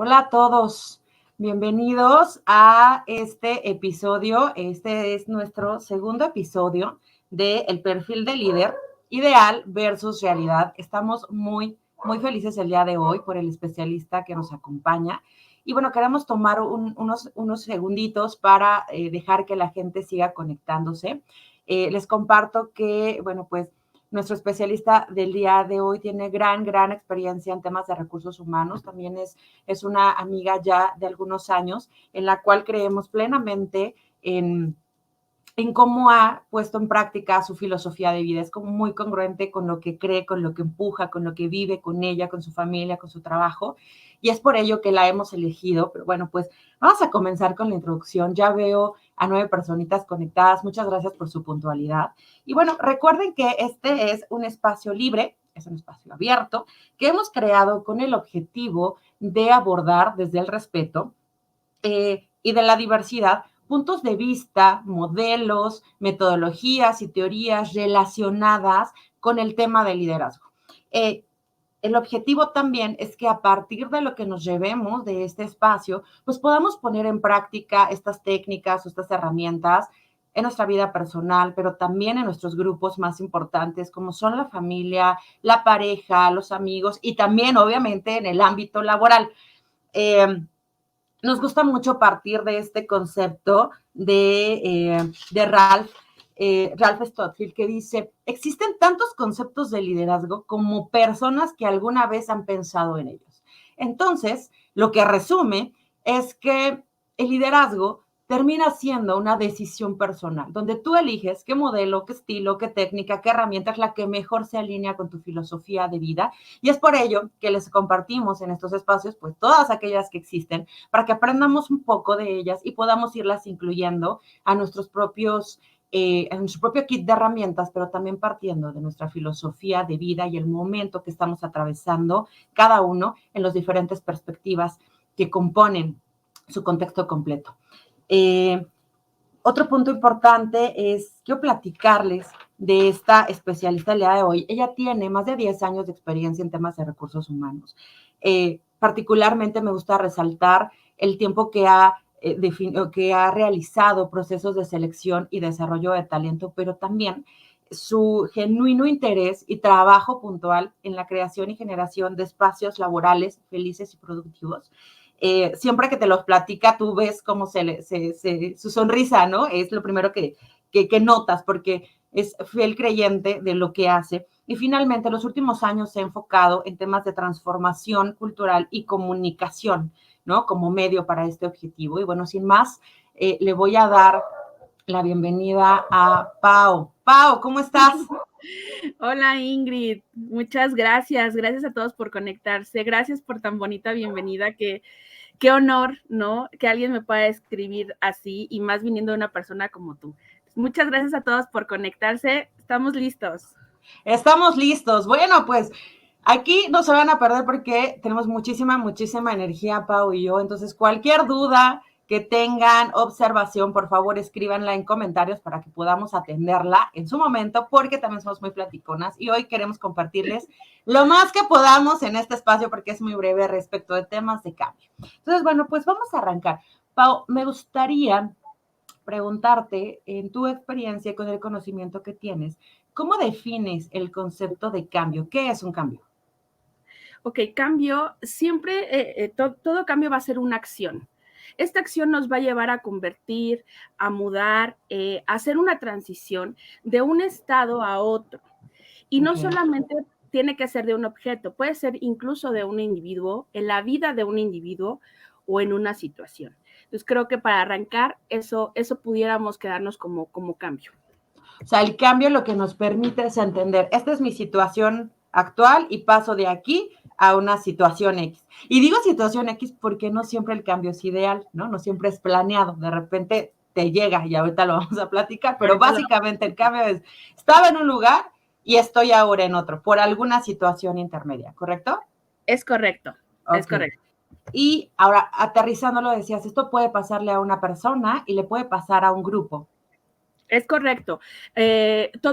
Hola a todos, bienvenidos a este episodio. Este es nuestro segundo episodio de El perfil de líder ideal versus realidad. Estamos muy felices el día de hoy por el especialista que nos acompaña. Y bueno, queremos tomar unos segunditos para dejar que la gente siga conectándose. Les comparto que, bueno, pues nuestro especialista del día de hoy tiene gran experiencia en temas de recursos humanos. También es una amiga ya de algunos años en la cual creemos plenamente en cómo ha puesto en práctica su filosofía de vida. Es como muy congruente con lo que cree, con lo que empuja, con lo que vive, con ella, con su familia, con su trabajo. Y es por ello que la hemos elegido. Pero bueno, pues vamos a comenzar con la introducción. Ya veo a 9 personitas conectadas. Muchas gracias por su puntualidad. Y bueno, recuerden que este es un espacio libre, es un espacio abierto, que hemos creado con el objetivo de abordar desde el respeto y de la diversidad puntos de vista, modelos, metodologías y teorías relacionadas con el tema del liderazgo. El objetivo también es que a partir de lo que nos llevemos de este espacio, pues podamos poner en práctica estas técnicas o estas herramientas en nuestra vida personal, pero también en nuestros grupos más importantes, como son la familia, la pareja, los amigos y también, obviamente, en el ámbito laboral. Nos gusta mucho partir de este concepto de Ralph Stoddfield, que dice, existen tantos conceptos de liderazgo como personas que alguna vez han pensado en ellos. Entonces, lo que resume es que el liderazgo termina siendo una decisión personal, donde tú eliges qué modelo, qué estilo, qué técnica, qué herramienta es la que mejor se alinea con tu filosofía de vida. Y es por ello que les compartimos en estos espacios, pues todas aquellas que existen, para que aprendamos un poco de ellas y podamos irlas incluyendo a nuestros propios en nuestro propio kit de herramientas, pero también partiendo de nuestra filosofía de vida y el momento que estamos atravesando cada uno en las diferentes perspectivas que componen su contexto completo. Otro punto importante es, quiero platicarles de esta especialista el día de hoy. Ella tiene más de 10 años de experiencia en temas de recursos humanos. Particularmente me gusta resaltar el tiempo que ha realizado procesos de selección y desarrollo de talento, pero también su genuino interés y trabajo puntual en la creación y generación de espacios laborales felices y productivos. Siempre que te los platica, tú ves cómo su sonrisa, ¿no? Es lo primero que notas, porque es fiel creyente de lo que hace. Y finalmente, en los últimos años se ha enfocado en temas de transformación cultural y comunicación, ¿no? Como medio para este objetivo. Y bueno, sin más, le voy a dar la bienvenida a Pau. Pau, ¿cómo estás? Hola Ingrid, muchas gracias. Gracias a todos por conectarse. Gracias por tan bonita bienvenida. Qué honor, ¿no? Que alguien me pueda escribir así y más viniendo de una persona como tú. Muchas gracias a todos por conectarse. Estamos listos. Estamos listos. Bueno, pues aquí no se van a perder porque tenemos muchísima energía, Pau y yo. Entonces, cualquier duda que tengan, observación, por favor, escríbanla en comentarios para que podamos atenderla en su momento, porque también somos muy platiconas y hoy queremos compartirles lo más que podamos en este espacio, porque es muy breve respecto de temas de cambio. Entonces, bueno, pues vamos a arrancar. Pau, me gustaría preguntarte, en tu experiencia y con el conocimiento que tienes, ¿cómo defines el concepto de cambio? ¿Qué es un cambio? Ok, cambio, siempre, todo cambio va a ser una acción. Esta acción nos va a llevar a convertir, a mudar, a hacer una transición de un estado a otro. Y no solamente tiene que ser de un objeto, puede ser incluso de un individuo, en la vida de un individuo o en una situación. Entonces creo que para arrancar eso pudiéramos quedarnos como cambio. O sea, el cambio lo que nos permite es entender, esta es mi situación actual y paso de aquí a una situación X. Y digo situación X porque no siempre el cambio es ideal, ¿no? No siempre es planeado. De repente te llega y ahorita lo vamos a platicar, pero básicamente el cambio es, estaba en un lugar y estoy ahora en otro, por alguna situación intermedia, ¿correcto? Es correcto, okay. Es correcto. Y ahora, aterrizándolo, decías, esto puede pasarle a una persona y le puede pasar a un grupo. Es correcto.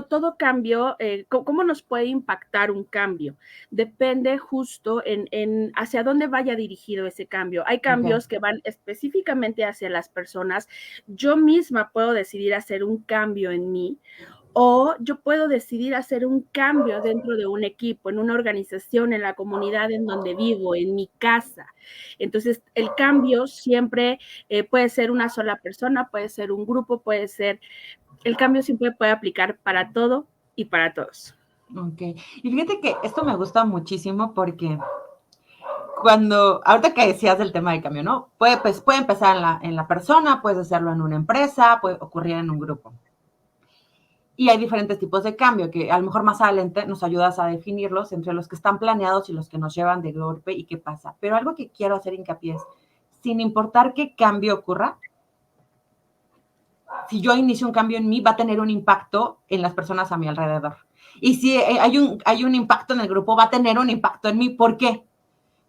Todo cambio, ¿cómo nos puede impactar un cambio? Depende justo en hacia dónde vaya dirigido ese cambio. Hay Okay. cambios que van específicamente hacia las personas. Yo misma puedo decidir hacer un cambio en mí, o yo puedo decidir hacer un cambio dentro de un equipo, en una organización, en la comunidad en donde vivo, en mi casa. Entonces, el cambio siempre puede ser una sola persona, puede ser un grupo, puede ser, el cambio siempre puede aplicar para todo y para todos. Ok. Y fíjate que esto me gusta muchísimo porque cuando, ahorita que decías del tema del cambio, ¿no? Puede empezar en la persona, puedes hacerlo en una empresa, puede ocurrir en un grupo. Y hay diferentes tipos de cambio que a lo mejor más adelante nos ayudas a definirlos entre los que están planeados y los que nos llevan de golpe y qué pasa. Pero algo que quiero hacer hincapié es, sin importar qué cambio ocurra, si yo inicio un cambio en mí, va a tener un impacto en las personas a mi alrededor. Y si hay un impacto en el grupo, va a tener un impacto en mí. ¿Por qué?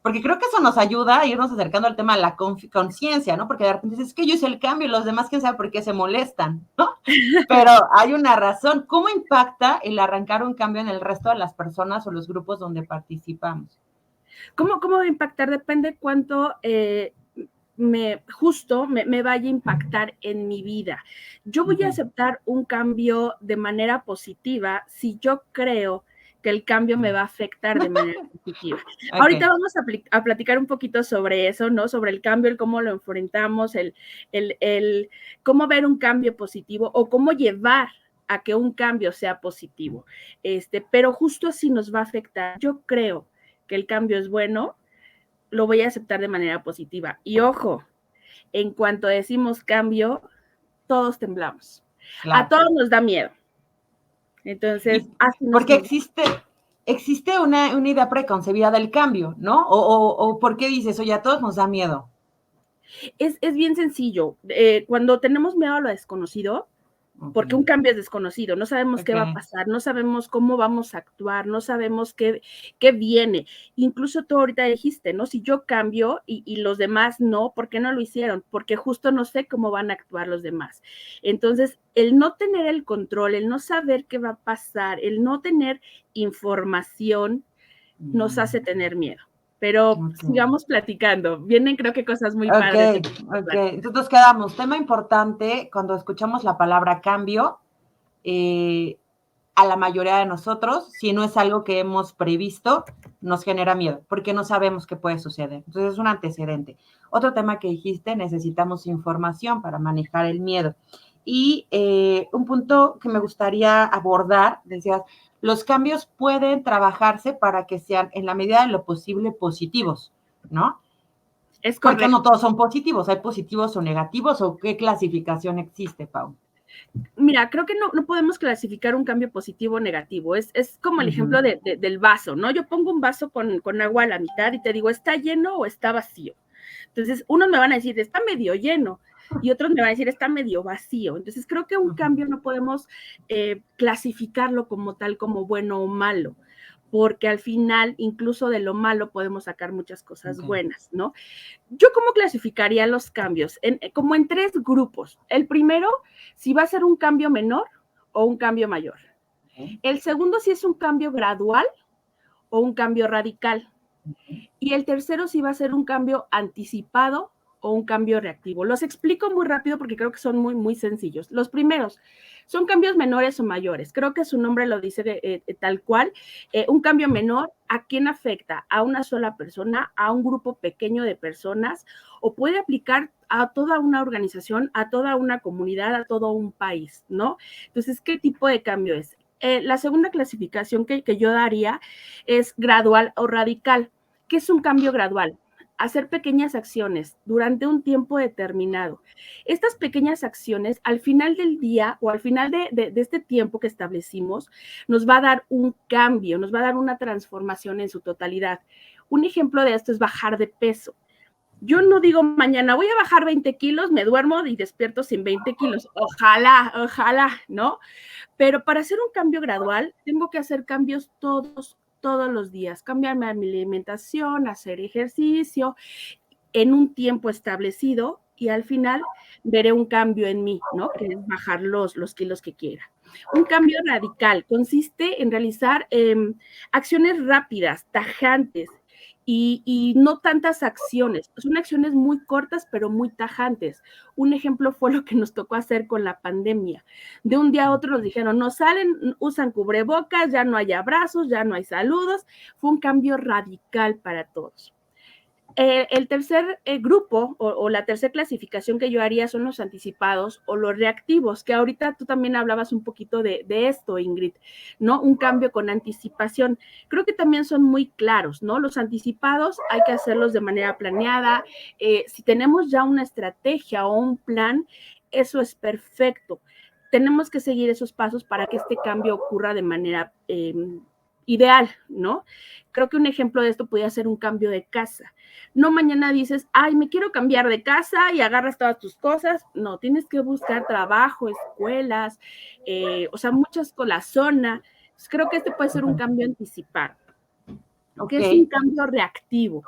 Porque creo que eso nos ayuda a irnos acercando al tema de la conciencia, ¿no? Porque de repente dices, es que yo hice el cambio y los demás, quién sabe por qué se molestan, ¿no? Pero hay una razón. ¿Cómo impacta el arrancar un cambio en el resto de las personas o los grupos donde participamos? ¿Cómo va a impactar? Depende cuánto me vaya a impactar en mi vida. Yo voy a aceptar un cambio de manera positiva si yo creo que el cambio me va a afectar de manera positiva. Ahorita Okay. vamos a platicar un poquito sobre eso, ¿no? Sobre el cambio, el cómo lo enfrentamos, el cómo ver un cambio positivo o cómo llevar a que un cambio sea positivo. Pero justo así nos va a afectar. Yo creo que el cambio es bueno, lo voy a aceptar de manera positiva. Y ojo, en cuanto decimos cambio, todos temblamos. A Claro. todos nos da miedo. Entonces, Y así nos porque funciona. existe una idea preconcebida del cambio, ¿no? O ¿por qué dices, oye, a todos nos da miedo? Es bien sencillo. Cuando tenemos miedo a lo desconocido, porque Okay. un cambio es desconocido, no sabemos qué va a Okay. pasar, no sabemos cómo vamos a actuar, no sabemos qué viene. Incluso tú ahorita dijiste, ¿no? Si yo cambio y los demás no, ¿por qué no lo hicieron? Porque justo no sé cómo van a actuar los demás. Entonces, el no tener el control, el no saber qué va a pasar, el no tener información, nos hace tener miedo. Pero Okay. sigamos platicando. Vienen, creo que cosas muy Ok, padres. ok. Entonces nos quedamos. Tema importante, cuando escuchamos la palabra cambio, eh, a la mayoría de nosotros, si no es algo que hemos previsto, nos genera miedo, porque no sabemos qué puede suceder. Entonces es un antecedente. Otro tema que dijiste, necesitamos información para manejar el miedo. Y un punto que me gustaría abordar, decías, los cambios pueden trabajarse para que sean, en la medida de lo posible, positivos, ¿no? Es Porque no correcto. todos son positivos, hay positivos o negativos, o qué clasificación existe, Pau. Mira, creo que no podemos clasificar un cambio positivo o negativo. Es como el ejemplo Uh-huh. del vaso, ¿no? Yo pongo un vaso con agua a la mitad y te digo, ¿está lleno o está vacío? Entonces, unos me van a decir, está medio lleno, y otros me van a decir, está medio vacío. Entonces, creo que un cambio no podemos clasificarlo como tal, como bueno o malo, porque al final, incluso de lo malo, podemos sacar muchas cosas Okay. buenas, ¿no? ¿Yo cómo clasificaría los cambios? Como en tres grupos. El primero, si va a ser un cambio menor o un cambio mayor. Okay. El segundo, si es un cambio gradual o un cambio radical. Y el tercero, si va a ser un cambio anticipado o un cambio reactivo. Los explico muy rápido porque creo que son muy, muy sencillos. Los primeros son cambios menores o mayores. Creo que su nombre lo dice tal cual. Un cambio menor, ¿a quién afecta? ¿A una sola persona? ¿A un grupo pequeño de personas? ¿O puede aplicar a toda una organización, a toda una comunidad, a todo un país, ¿no? Entonces, ¿qué tipo de cambio es? La segunda clasificación que yo daría es gradual o radical. ¿Qué es un cambio gradual? Hacer pequeñas acciones durante un tiempo determinado. Estas pequeñas acciones, al final del día o al final de este tiempo que establecimos, nos va a dar un cambio, nos va a dar una transformación en su totalidad. Un ejemplo de esto es bajar de peso. Yo no digo mañana voy a bajar 20 kilos, me duermo y despierto sin 20 kilos. Ojalá, ¿no? Pero para hacer un cambio gradual, tengo que hacer cambios todos los días, cambiarme a mi alimentación, hacer ejercicio en un tiempo establecido y al final veré un cambio en mí, ¿no? Que es bajar los kilos que quiera. Un cambio radical consiste en realizar acciones rápidas, tajantes, y no tantas acciones. Son acciones muy cortas, pero muy tajantes. Un ejemplo fue lo que nos tocó hacer con la pandemia. De un día a otro nos dijeron, no salen, usan cubrebocas, ya no hay abrazos, ya no hay saludos. Fue un cambio radical para todos. El tercer grupo o la tercera clasificación que yo haría son los anticipados o los reactivos, que ahorita tú también hablabas un poquito de esto, Ingrid, ¿no? Un cambio con anticipación. Creo que también son muy claros, ¿no? Los anticipados hay que hacerlos de manera planeada. Si tenemos ya una estrategia o un plan, eso es perfecto. Tenemos que seguir esos pasos para que este cambio ocurra de manera ideal, ¿no? Creo que un ejemplo de esto podría ser un cambio de casa. No mañana dices, ay, me quiero cambiar de casa y agarras todas tus cosas. No, tienes que buscar trabajo, escuelas, o sea, muchas con la zona. Entonces, creo que este puede ser un cambio anticipado, que es un cambio reactivo,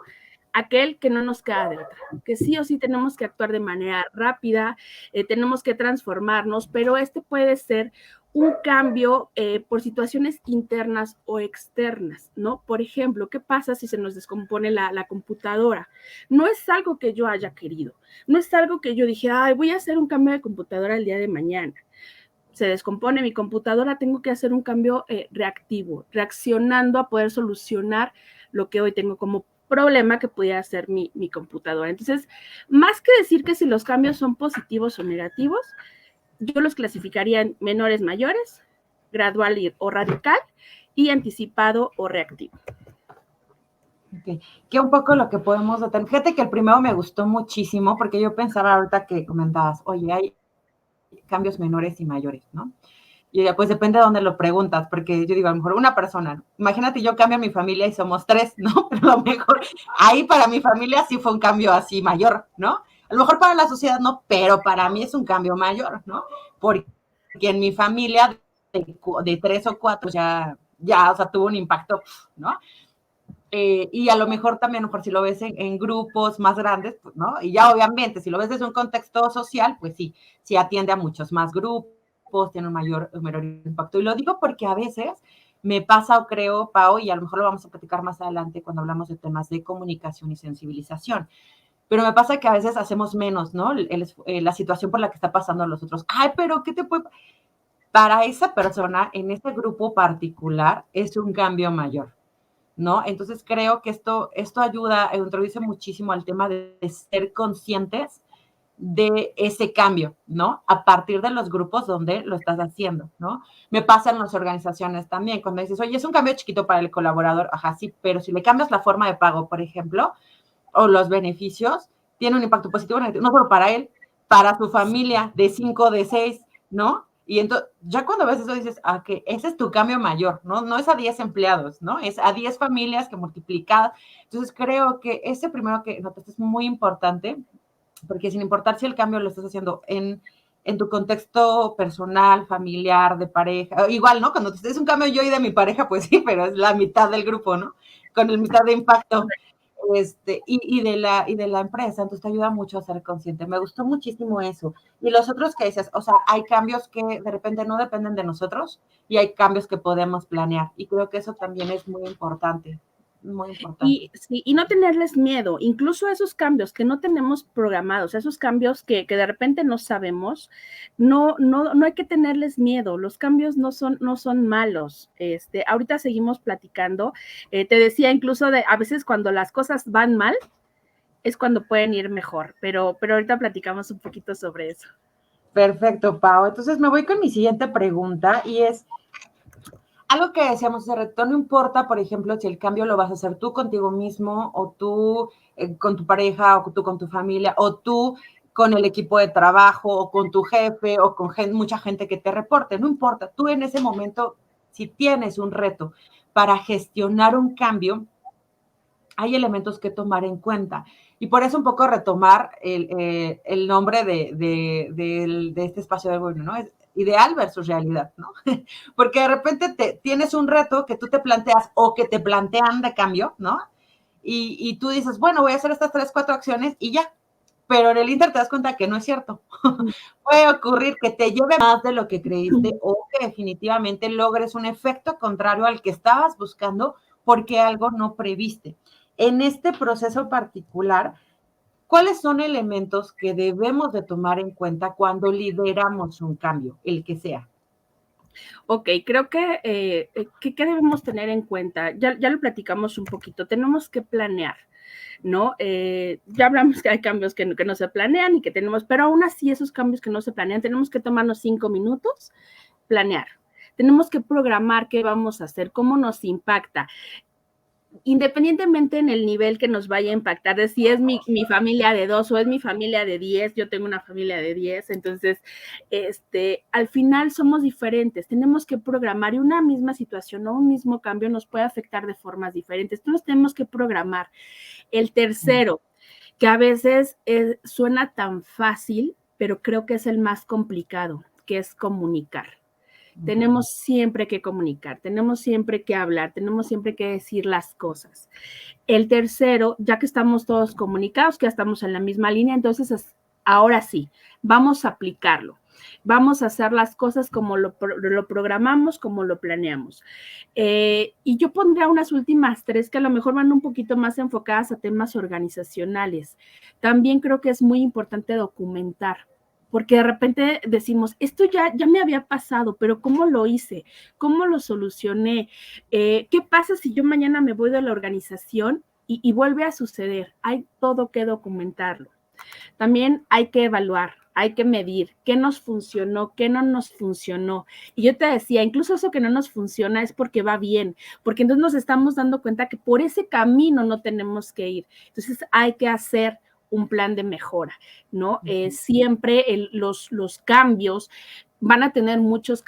aquel que no nos queda de otra, que sí o sí tenemos que actuar de manera rápida, tenemos que transformarnos, pero este puede ser un cambio por situaciones internas o externas, ¿no? Por ejemplo, ¿qué pasa si se nos descompone la computadora? No es algo que yo haya querido, no es algo que yo dije, ay, voy a hacer un cambio de computadora el día de mañana. Se descompone mi computadora, tengo que hacer un cambio reactivo, reaccionando a poder solucionar lo que hoy tengo como problema que pudiera ser mi computadora. Entonces, más que decir que si los cambios son positivos o negativos, yo los clasificaría en menores, mayores, gradual o radical, y anticipado o reactivo. Okay. Que un poco lo que podemos detener. Fíjate que el primero me gustó muchísimo porque yo pensaba ahorita que comentabas, oye, hay cambios menores y mayores, ¿no? Y ya, pues depende de dónde lo preguntas, porque yo digo, a lo mejor una persona, imagínate, yo cambio a mi familia y somos 3, ¿no? Pero a lo mejor ahí para mi familia sí fue un cambio así mayor, ¿no? A lo mejor para la sociedad no, pero para mí es un cambio mayor, ¿no? Porque en mi familia de 3 o 4 ya, o sea, tuvo un impacto, ¿no? Y a lo mejor también, por si lo ves en grupos más grandes, pues, ¿no? Y ya obviamente, si lo ves desde un contexto social, pues sí atiende a muchos más grupos, tiene un mayor impacto. Y lo digo porque a veces me pasa, o creo, Pau, y a lo mejor lo vamos a platicar más adelante cuando hablamos de temas de comunicación y sensibilización, pero me pasa que a veces hacemos menos, ¿no? La situación por la que está pasando a los otros. Ay, pero ¿qué te puede...? Para esa persona, en ese grupo particular, es un cambio mayor, ¿no? Entonces creo que esto ayuda, introduce muchísimo al tema de ser conscientes de ese cambio, ¿no? A partir de los grupos donde lo estás haciendo, ¿no? Me pasa en las organizaciones también, cuando dices, oye, es un cambio chiquito para el colaborador, ajá, sí, pero si le cambias la forma de pago, por ejemplo, o los beneficios, tiene un impacto positivo, no solo para él, para su familia, de 5, de 6, ¿no? Y entonces, ya cuando ves eso dices, que ese es tu cambio mayor, ¿no? No es a 10 empleados, ¿no? Es a 10 familias que multiplicadas. Entonces, creo que ese primero que notaste es muy importante, porque sin importar si el cambio lo estás haciendo en tu contexto personal, familiar, de pareja, igual, ¿no? Cuando es un cambio yo y de mi pareja, pues sí, pero es la mitad del grupo, ¿no? Con el mitad de impacto. Y de la empresa, entonces te ayuda mucho a ser consciente. Me gustó muchísimo eso. Y los otros que dices, o sea, hay cambios que de repente no dependen de nosotros y hay cambios que podemos planear. Y creo que eso también es muy importante. Muy importante. Y no tenerles miedo, incluso a esos cambios que no tenemos programados, esos cambios que de repente no sabemos, no hay que tenerles miedo, los cambios no son malos. Ahorita seguimos platicando, te decía incluso a veces cuando las cosas van mal, es cuando pueden ir mejor, pero ahorita platicamos un poquito sobre eso. Perfecto, Pau. Entonces me voy con mi siguiente pregunta y es, algo que decíamos hace rato, no importa, por ejemplo, si el cambio lo vas a hacer tú contigo mismo o tú con tu pareja o tú con tu familia o tú con el equipo de trabajo o con tu jefe o con mucha gente que te reporte, no importa, tú en ese momento, si tienes un reto para gestionar un cambio, hay elementos que tomar en cuenta. Y por eso un poco retomar el nombre de este espacio de gobierno, ¿no? Es ideal versus realidad, ¿no? Porque de repente tienes un reto que tú te planteas o que te plantean de cambio, ¿no? Y tú dices, bueno, voy a hacer estas 3, 4 acciones y ya. pero en el Inter te das cuenta que no es cierto. Puede ocurrir que te lleve más de lo que creíste o que definitivamente logres un efecto contrario al que estabas buscando porque algo no previste. En este proceso particular, ¿cuáles son elementos que debemos de tomar en cuenta cuando lideramos un cambio, el que sea? Ok, creo que, ¿qué debemos tener en cuenta? Ya lo platicamos un poquito, tenemos que planear, ¿no? Ya hablamos que hay cambios que no se planean y que tenemos, pero aún así esos cambios que no se planean, tenemos que tomarnos 5 minutos, planear. Tenemos que programar qué vamos a hacer, cómo nos impacta, independientemente en el nivel que nos vaya a impactar, de si es mi familia de 2 o es mi familia de 10, yo tengo una familia de 10, entonces, al final somos diferentes, tenemos que programar y una misma situación o un mismo cambio nos puede afectar de formas diferentes, entonces tenemos que programar. El tercero, que a veces suena tan fácil, pero creo que es el más complicado, que es comunicar. Tenemos siempre que comunicar, tenemos siempre que hablar, tenemos siempre que decir las cosas. El tercero, ya que estamos todos comunicados, que ya estamos en la misma línea, entonces ahora sí, vamos a aplicarlo. Vamos a hacer las cosas como lo programamos, como lo planeamos. Y yo pondría unas últimas 3 que a lo mejor van un poquito más enfocadas a temas organizacionales. También creo que es muy importante documentar, porque de repente decimos, esto ya me había pasado, pero ¿cómo lo hice? ¿Cómo lo solucioné? ¿Qué pasa si yo mañana me voy de la organización y vuelve a suceder? Hay todo que documentarlo. También hay que evaluar, hay que medir qué nos funcionó, qué no nos funcionó. Y yo te decía, incluso eso que no nos funciona es porque va bien, porque entonces nos estamos dando cuenta que por ese camino no tenemos que ir. Entonces hay que hacer un plan de mejora, ¿no? Siempre los cambios van a tener muchos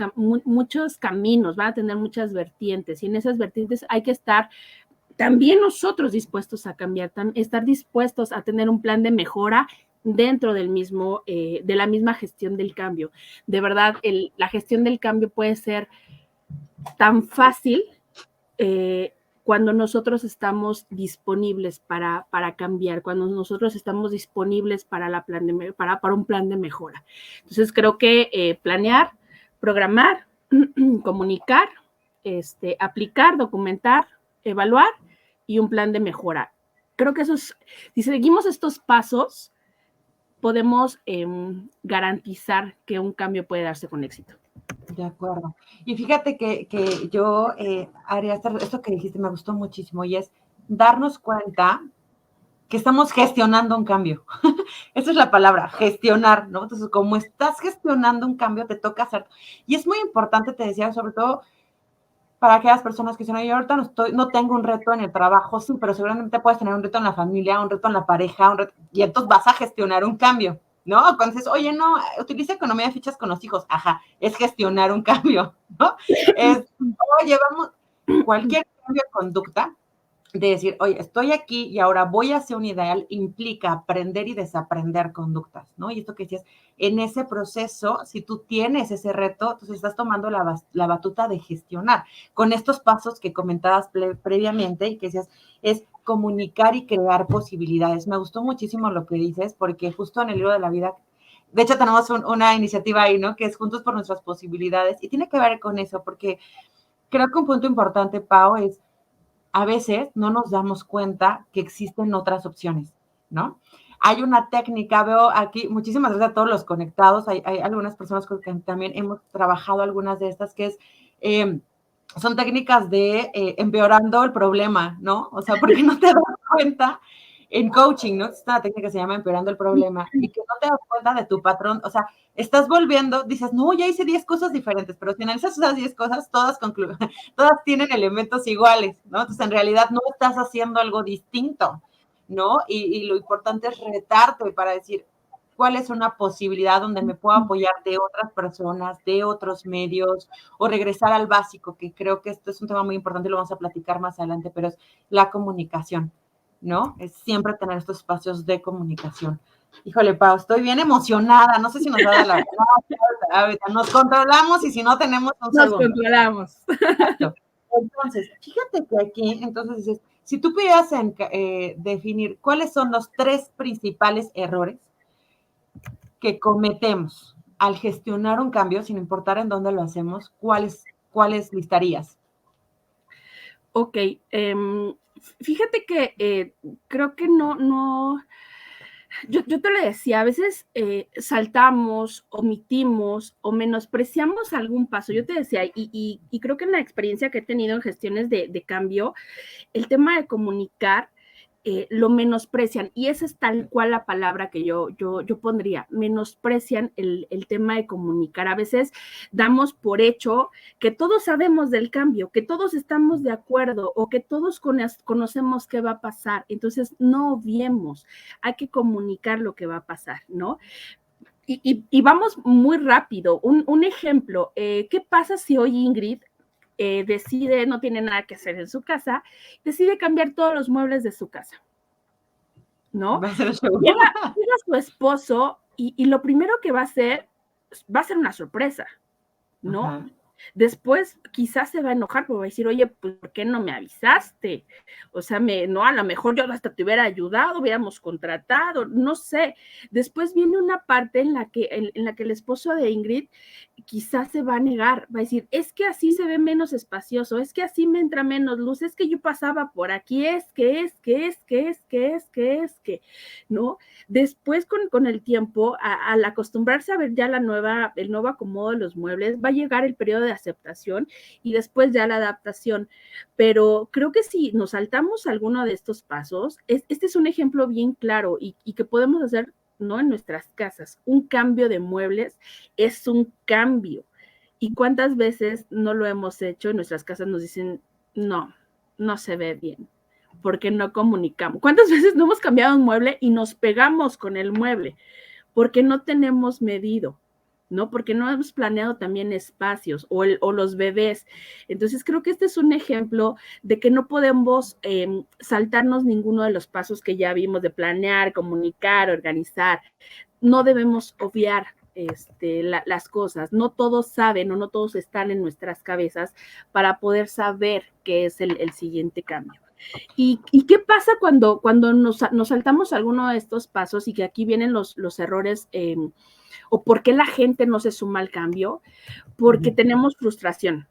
caminos, van a tener muchas vertientes y en esas vertientes hay que estar también nosotros dispuestos a cambiar, estar dispuestos a tener un plan de mejora dentro del mismo, de la misma gestión del cambio. De verdad, la gestión del cambio puede ser tan fácil cuando nosotros estamos disponibles para cambiar, cuando nosotros estamos disponibles para un plan de mejora. Entonces, creo que planear, programar, comunicar, aplicar, documentar, evaluar y un plan de mejora. Creo que si seguimos estos pasos, podemos garantizar que un cambio puede darse con éxito. De acuerdo. Y fíjate que yo haría esto que dijiste, me gustó muchísimo, y es darnos cuenta que estamos gestionando un cambio. Esa es la palabra, gestionar, ¿no? Entonces, como estás gestionando un cambio, te toca hacer. Y es muy importante, te decía, sobre todo para aquellas personas que dicen, yo ahorita no tengo un reto en el trabajo, sí, pero seguramente puedes tener un reto en la familia, un reto en la pareja, y entonces vas a gestionar un cambio, ¿no? Entonces, oye, no, utiliza economía de fichas con los hijos, ajá, es gestionar un cambio, ¿no? Oye, vamos, cualquier cambio de conducta, de decir, oye, estoy aquí y ahora voy hacia un ideal, implica aprender y desaprender conductas, ¿no? Y esto que decías, en ese proceso, si tú tienes ese reto, entonces estás tomando la batuta de gestionar. Con estos pasos que comentabas previamente y que decías, es comunicar y crear posibilidades. Me gustó muchísimo lo que dices, porque justo en el libro de la vida, de hecho tenemos una iniciativa ahí, ¿no? Que es Juntos por Nuestras Posibilidades, y tiene que ver con eso, porque creo que un punto importante, Pau, es a veces no nos damos cuenta que existen otras opciones, ¿no? Hay una técnica, veo aquí, muchísimas gracias a todos los conectados, hay algunas personas con que también hemos trabajado algunas de estas, que son técnicas de empeorando el problema, ¿no? O sea, porque no te das cuenta en coaching, ¿no? Es una técnica que se llama empeorando el problema y que no te das cuenta de tu patrón, o sea, estás volviendo, dices, no, ya hice 10 cosas diferentes, pero si analizas esas 10 cosas, todas tienen elementos iguales, ¿no? Entonces, en realidad no estás haciendo algo distinto, ¿no? Y lo importante es retarte para decir, ¿cuál es una posibilidad donde me puedo apoyar de otras personas, de otros medios, o regresar al básico, que creo que esto es un tema muy importante y lo vamos a platicar más adelante, pero es la comunicación, ¿no? Es siempre tener estos espacios de comunicación. Híjole, Pau, estoy bien emocionada, no sé si nos va a dar la ahorita nos controlamos y si no tenemos un segundo. Nos controlamos. Exacto. Entonces, fíjate que aquí, entonces, si tú pudieras definir cuáles son los 3 principales errores que cometemos al gestionar un cambio, sin importar en dónde lo hacemos, ¿cuáles listarías? Ok, fíjate que creo que no, yo te lo decía, a veces saltamos, omitimos o menospreciamos algún paso. Yo te decía, y creo que en la experiencia que he tenido en gestiones de cambio, el tema de comunicar lo menosprecian, y esa es tal cual la palabra que yo pondría, menosprecian el tema de comunicar. A veces damos por hecho que todos sabemos del cambio, que todos estamos de acuerdo o que todos conocemos qué va a pasar, entonces no obviemos, hay que comunicar lo que va a pasar, ¿no? Y vamos muy rápido. Un ejemplo, ¿qué pasa si hoy Ingrid decide, no tiene nada que hacer en su casa, decide cambiar todos los muebles de su casa? ¿No? Va a ser show. Llega su esposo y lo primero que va a ser una sorpresa, ¿no? Ajá. Después quizás se va a enojar porque va a decir, oye, pues, ¿por qué no me avisaste? O sea, no, a lo mejor yo hasta te hubiera ayudado, hubiéramos contratado, no sé. Después viene una parte en la que el esposo de Ingrid quizás se va a negar, va a decir, es que así se ve menos espacioso, es que así me entra menos luz, es que yo pasaba por aquí, ¿no? Después con el tiempo, al acostumbrarse a ver ya el nuevo acomodo de los muebles, va a llegar el periodo de aceptación y después ya la adaptación. Pero creo que si nos saltamos alguno de estos pasos, este es un ejemplo bien claro y que podemos hacer, ¿no? En nuestras casas. Un cambio de muebles es un cambio. ¿Y cuántas veces no lo hemos hecho? En nuestras casas nos dicen, no se ve bien, porque no comunicamos. ¿Cuántas veces no hemos cambiado un mueble y nos pegamos con el mueble? Porque no tenemos medido, ¿no? Porque no hemos planeado también espacios o los bebés. Entonces creo que este es un ejemplo de que no podemos saltarnos ninguno de los pasos que ya vimos de planear, comunicar, organizar. No debemos obviar las cosas. No todos saben o no todos están en nuestras cabezas para poder saber qué es el siguiente cambio. ¿Y qué pasa cuando nos saltamos alguno de estos pasos y que aquí vienen los errores o por qué la gente no se suma al cambio? Porque tenemos frustración.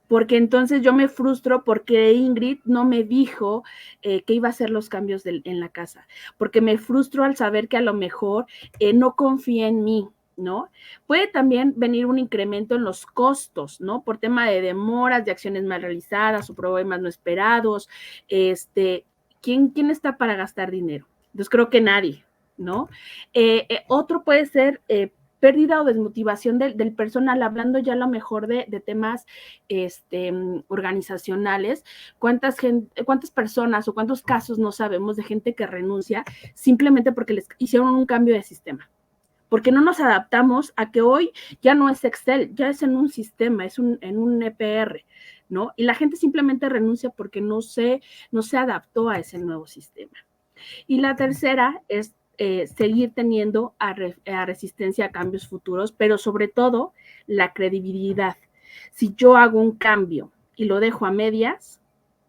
Porque entonces yo me frustro porque Ingrid no me dijo que iba a hacer los cambios en la casa. Porque me frustro al saber que a lo mejor no confía en mí, ¿no? Puede también venir un incremento en los costos, ¿no? Por tema de demoras, de acciones mal realizadas o problemas no esperados. ¿Quién está para gastar dinero? Entonces creo que nadie, ¿no? Otro puede ser pérdida o desmotivación del personal, hablando ya a lo mejor de temas organizacionales. ¿Cuántas personas o cuántos casos no sabemos de gente que renuncia simplemente porque les hicieron un cambio de sistema? Porque no nos adaptamos a que hoy ya no es Excel, ya es en un sistema, en un EPR, ¿no? Y la gente simplemente renuncia porque no se adaptó a ese nuevo sistema. Y la tercera es seguir teniendo a resistencia a cambios futuros, pero sobre todo la credibilidad. Si yo hago un cambio y lo dejo a medias,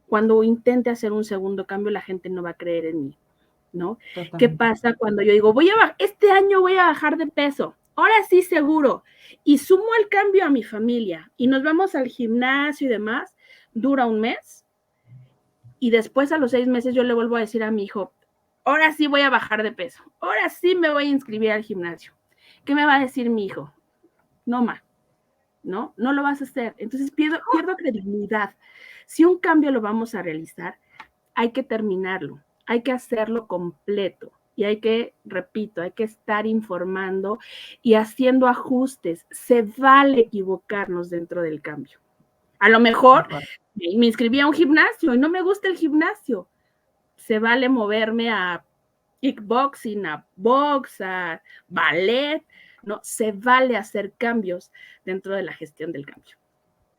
cuando intente hacer un segundo cambio, la gente no va a creer en mí, ¿no? Totalmente. ¿Qué pasa cuando yo digo, este año voy a bajar de peso? Ahora sí, seguro. Y sumo el cambio a mi familia y nos vamos al gimnasio y demás, dura un mes. Y después a los 6 meses yo le vuelvo a decir a mi hijo, ahora sí voy a bajar de peso, ahora sí me voy a inscribir al gimnasio. ¿Qué me va a decir mi hijo? No, ma, no lo vas a hacer. Entonces pierdo credibilidad. Si un cambio lo vamos a realizar, hay que terminarlo, hay que hacerlo completo y hay que estar informando y haciendo ajustes. Se vale equivocarnos dentro del cambio. A lo mejor me inscribí a un gimnasio y no me gusta el gimnasio. Se vale moverme a kickboxing, a box, a ballet, ¿no? Se vale hacer cambios dentro de la gestión del cambio.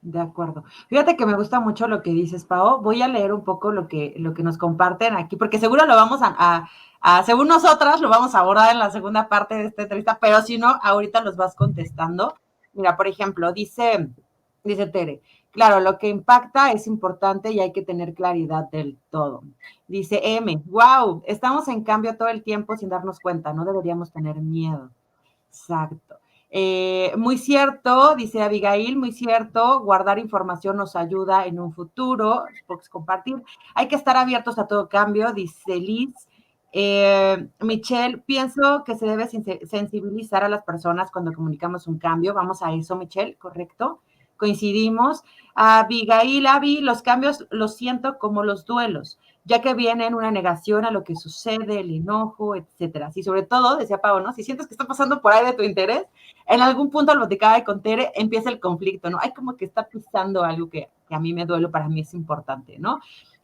De acuerdo. Fíjate que me gusta mucho lo que dices, Pao. Voy a leer un poco lo que nos comparten aquí, porque seguro lo vamos según nosotras, lo vamos a abordar en la segunda parte de esta entrevista, pero si no, ahorita los vas contestando. Mira, por ejemplo, dice Tere, claro, lo que impacta es importante y hay que tener claridad del todo. Dice M, wow, estamos en cambio todo el tiempo sin darnos cuenta, no deberíamos tener miedo. Exacto. Muy cierto, dice Abigail, muy cierto, guardar información nos ayuda en un futuro, pues compartir. Hay que estar abiertos a todo cambio, dice Liz. Michelle, pienso que se debe sensibilizar a las personas cuando comunicamos un cambio. Vamos a eso, Michelle, ¿correcto? Coincidimos. Abigail, Abby, los cambios los siento como los duelos, ya que vienen una negación a lo que sucede, el enojo, etcétera. Y sobre todo, decía Pau, ¿no? Si sientes que está pasando por ahí de tu interés, en algún punto, lo platicaba con Tere, empieza el conflicto, ¿no? Hay como que está pisando algo que a mí me duele, para mí es importante, ¿no?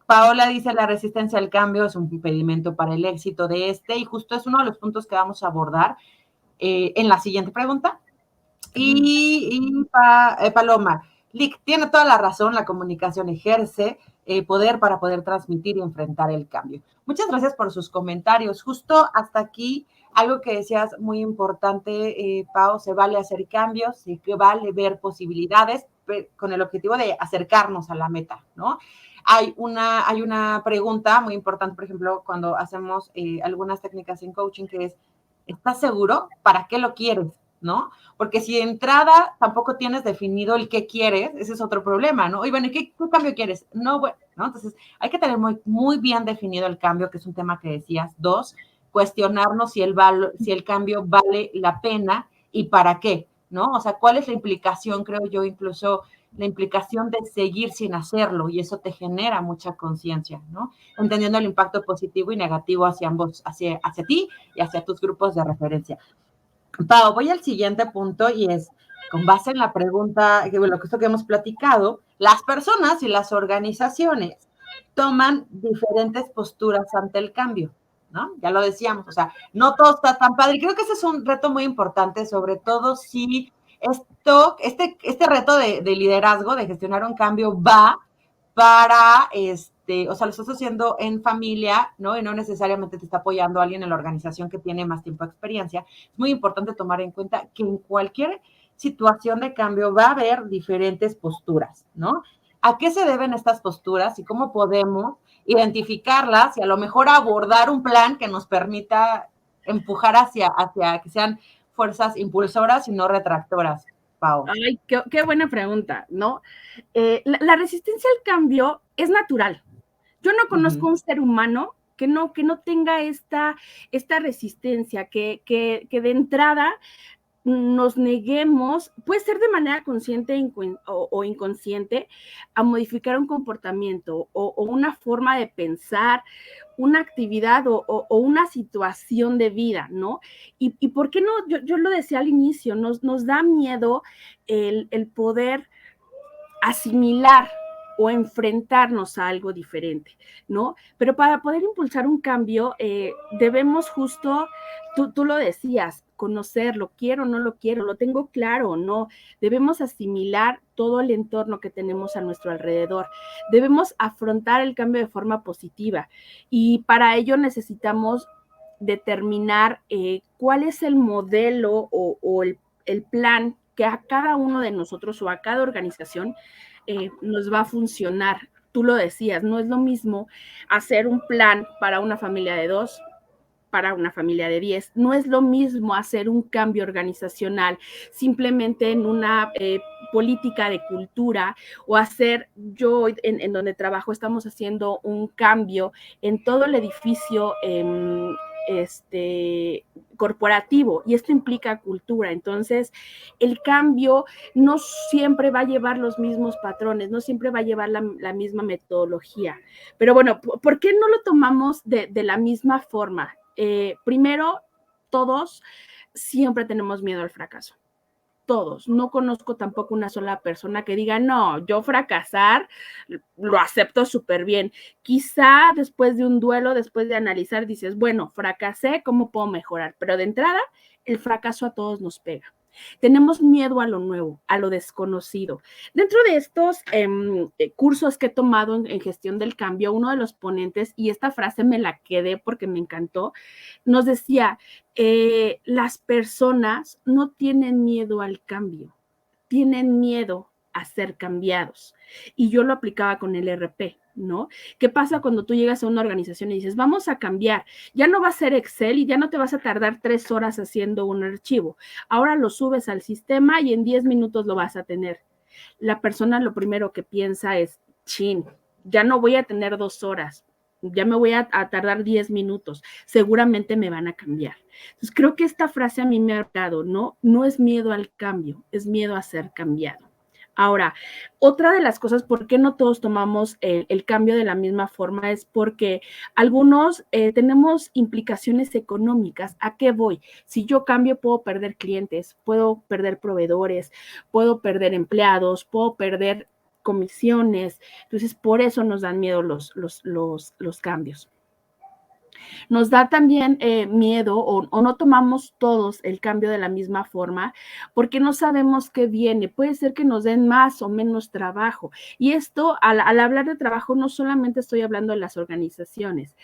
Paola dice, la resistencia al cambio es un impedimento para el éxito de y justo es uno de los puntos que vamos a abordar en la siguiente pregunta. Paloma, Lick, tiene toda la razón, la comunicación ejerce poder para poder transmitir y enfrentar el cambio. Muchas gracias por sus comentarios. Justo hasta aquí, algo que decías muy importante, Pau, se vale hacer cambios, se vale ver posibilidades con el objetivo de acercarnos a la meta, ¿no? Hay una pregunta muy importante, por ejemplo, cuando hacemos algunas técnicas en coaching, que es, ¿estás seguro? ¿Para qué lo quieres? ¿No? Porque si de entrada tampoco tienes definido el qué quieres, ese es otro problema, ¿no? Y bueno, ¿qué cambio quieres? No, bueno, ¿no? Entonces, hay que tener muy bien definido el cambio, que es un tema que decías. 2, cuestionarnos si el cambio vale la pena y para qué, ¿no? O sea, ¿cuál es la implicación? Creo yo, incluso la implicación de seguir sin hacerlo, y eso te genera mucha conciencia, ¿no? Entendiendo el impacto positivo y negativo hacia ambos, hacia ti y hacia tus grupos de referencia. Pau, voy al siguiente punto y es, con base en la pregunta, esto que hemos platicado, las personas y las organizaciones toman diferentes posturas ante el cambio, ¿no? Ya lo decíamos, o sea, no todo está tan padre. Creo que ese es un reto muy importante, sobre todo si este reto de liderazgo, de gestionar un cambio, va para, o sea, lo estás haciendo en familia, ¿no? Y no necesariamente te está apoyando alguien en la organización que tiene más tiempo de experiencia. Es muy importante tomar en cuenta que en cualquier situación de cambio va a haber diferentes posturas, ¿no? ¿A qué se deben estas posturas y cómo podemos identificarlas y a lo mejor abordar un plan que nos permita empujar hacia que sean fuerzas impulsoras y no retractoras, Pau? Ay, qué buena pregunta, ¿no? La resistencia al cambio es natural. Yo no conozco un ser humano que no tenga esta resistencia, que de entrada nos neguemos, puede ser de manera consciente o inconsciente, a modificar un comportamiento o una forma de pensar, una actividad o una situación de vida, ¿no? Y por qué no, yo lo decía al inicio, nos da miedo el poder asimilar o enfrentarnos a algo diferente, ¿no? Pero para poder impulsar un cambio, debemos justo, tú lo decías, conocerlo, quiero o no lo quiero, lo tengo claro o no, debemos asimilar todo el entorno que tenemos a nuestro alrededor, debemos afrontar el cambio de forma positiva y para ello necesitamos determinar cuál es el modelo o el plan que a cada uno de nosotros o a cada organización nos va a funcionar. Tú lo decías, no es lo mismo hacer un plan para una familia de 2, para una familia de 10. No es lo mismo hacer un cambio organizacional simplemente en una política de cultura o hacer, yo en donde trabajo estamos haciendo un cambio en todo el edificio corporativo y esto implica cultura. Entonces, el cambio no siempre va a llevar los mismos patrones, no siempre va a llevar la misma metodología. Pero bueno, ¿por qué no lo tomamos de la misma forma? Primero, todos siempre tenemos miedo al fracaso. Todos. No conozco tampoco una sola persona que diga, no, yo fracasar lo acepto súper bien. Quizá después de un duelo, después de analizar, dices, bueno, fracasé, ¿cómo puedo mejorar? Pero de entrada, el fracaso a todos nos pega. Tenemos miedo a lo nuevo, a lo desconocido. Dentro de estos cursos que he tomado en gestión del cambio, uno de los ponentes, y esta frase me la quedé porque me encantó, nos decía, las personas no tienen miedo al cambio, tienen miedo a ser cambiados. Y yo lo aplicaba con el RP. ¿no? ¿Qué pasa cuando tú llegas a una organización y dices, vamos a cambiar? Ya no va a ser Excel y ya no te vas a tardar 3 horas haciendo un archivo. Ahora lo subes al sistema y en 10 minutos lo vas a tener. La persona lo primero que piensa es, chin, ya no voy a tener 2 horas, ya me voy a tardar 10 minutos, seguramente me van a cambiar. Entonces creo que esta frase a mí me ha dado, ¿no? No es miedo al cambio, es miedo a ser cambiado. Ahora, otra de las cosas, ¿por qué no todos tomamos el cambio de la misma forma? Es porque algunos tenemos implicaciones económicas. ¿A qué voy? Si yo cambio, puedo perder clientes, puedo perder proveedores, puedo perder empleados, puedo perder comisiones. Entonces, por eso nos dan miedo los cambios. Nos da también miedo o no tomamos todos el cambio de la misma forma porque no sabemos qué viene. Puede ser que nos den más o menos trabajo. Y esto, al hablar de trabajo, no solamente estoy hablando de las organizaciones.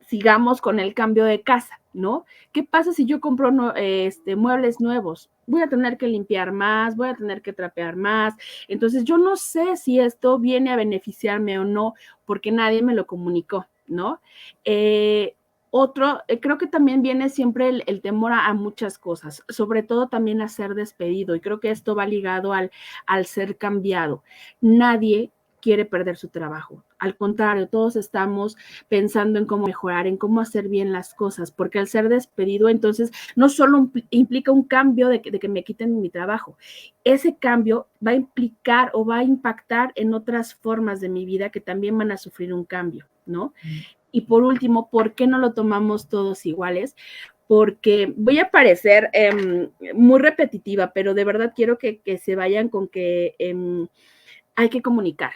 Sigamos con el cambio de casa, ¿no? ¿Qué pasa si yo compro muebles nuevos? Voy a tener que limpiar más, voy a tener que trapear más. Entonces, yo no sé si esto viene a beneficiarme o no, porque nadie me lo comunicó, ¿no? Creo que también viene siempre el temor a muchas cosas, sobre todo también a ser despedido, y creo que esto va ligado al ser cambiado. Nadie quiere perder su trabajo. Al contrario, todos estamos pensando en cómo mejorar, en cómo hacer bien las cosas, porque al ser despedido, entonces, no solo implica un cambio de que me quiten mi trabajo, ese cambio va a implicar o va a impactar en otras formas de mi vida que también van a sufrir un cambio, ¿no? Y por último, ¿por qué no lo tomamos todos iguales? Porque voy a parecer muy repetitiva, pero de verdad quiero que se vayan con que hay que comunicar,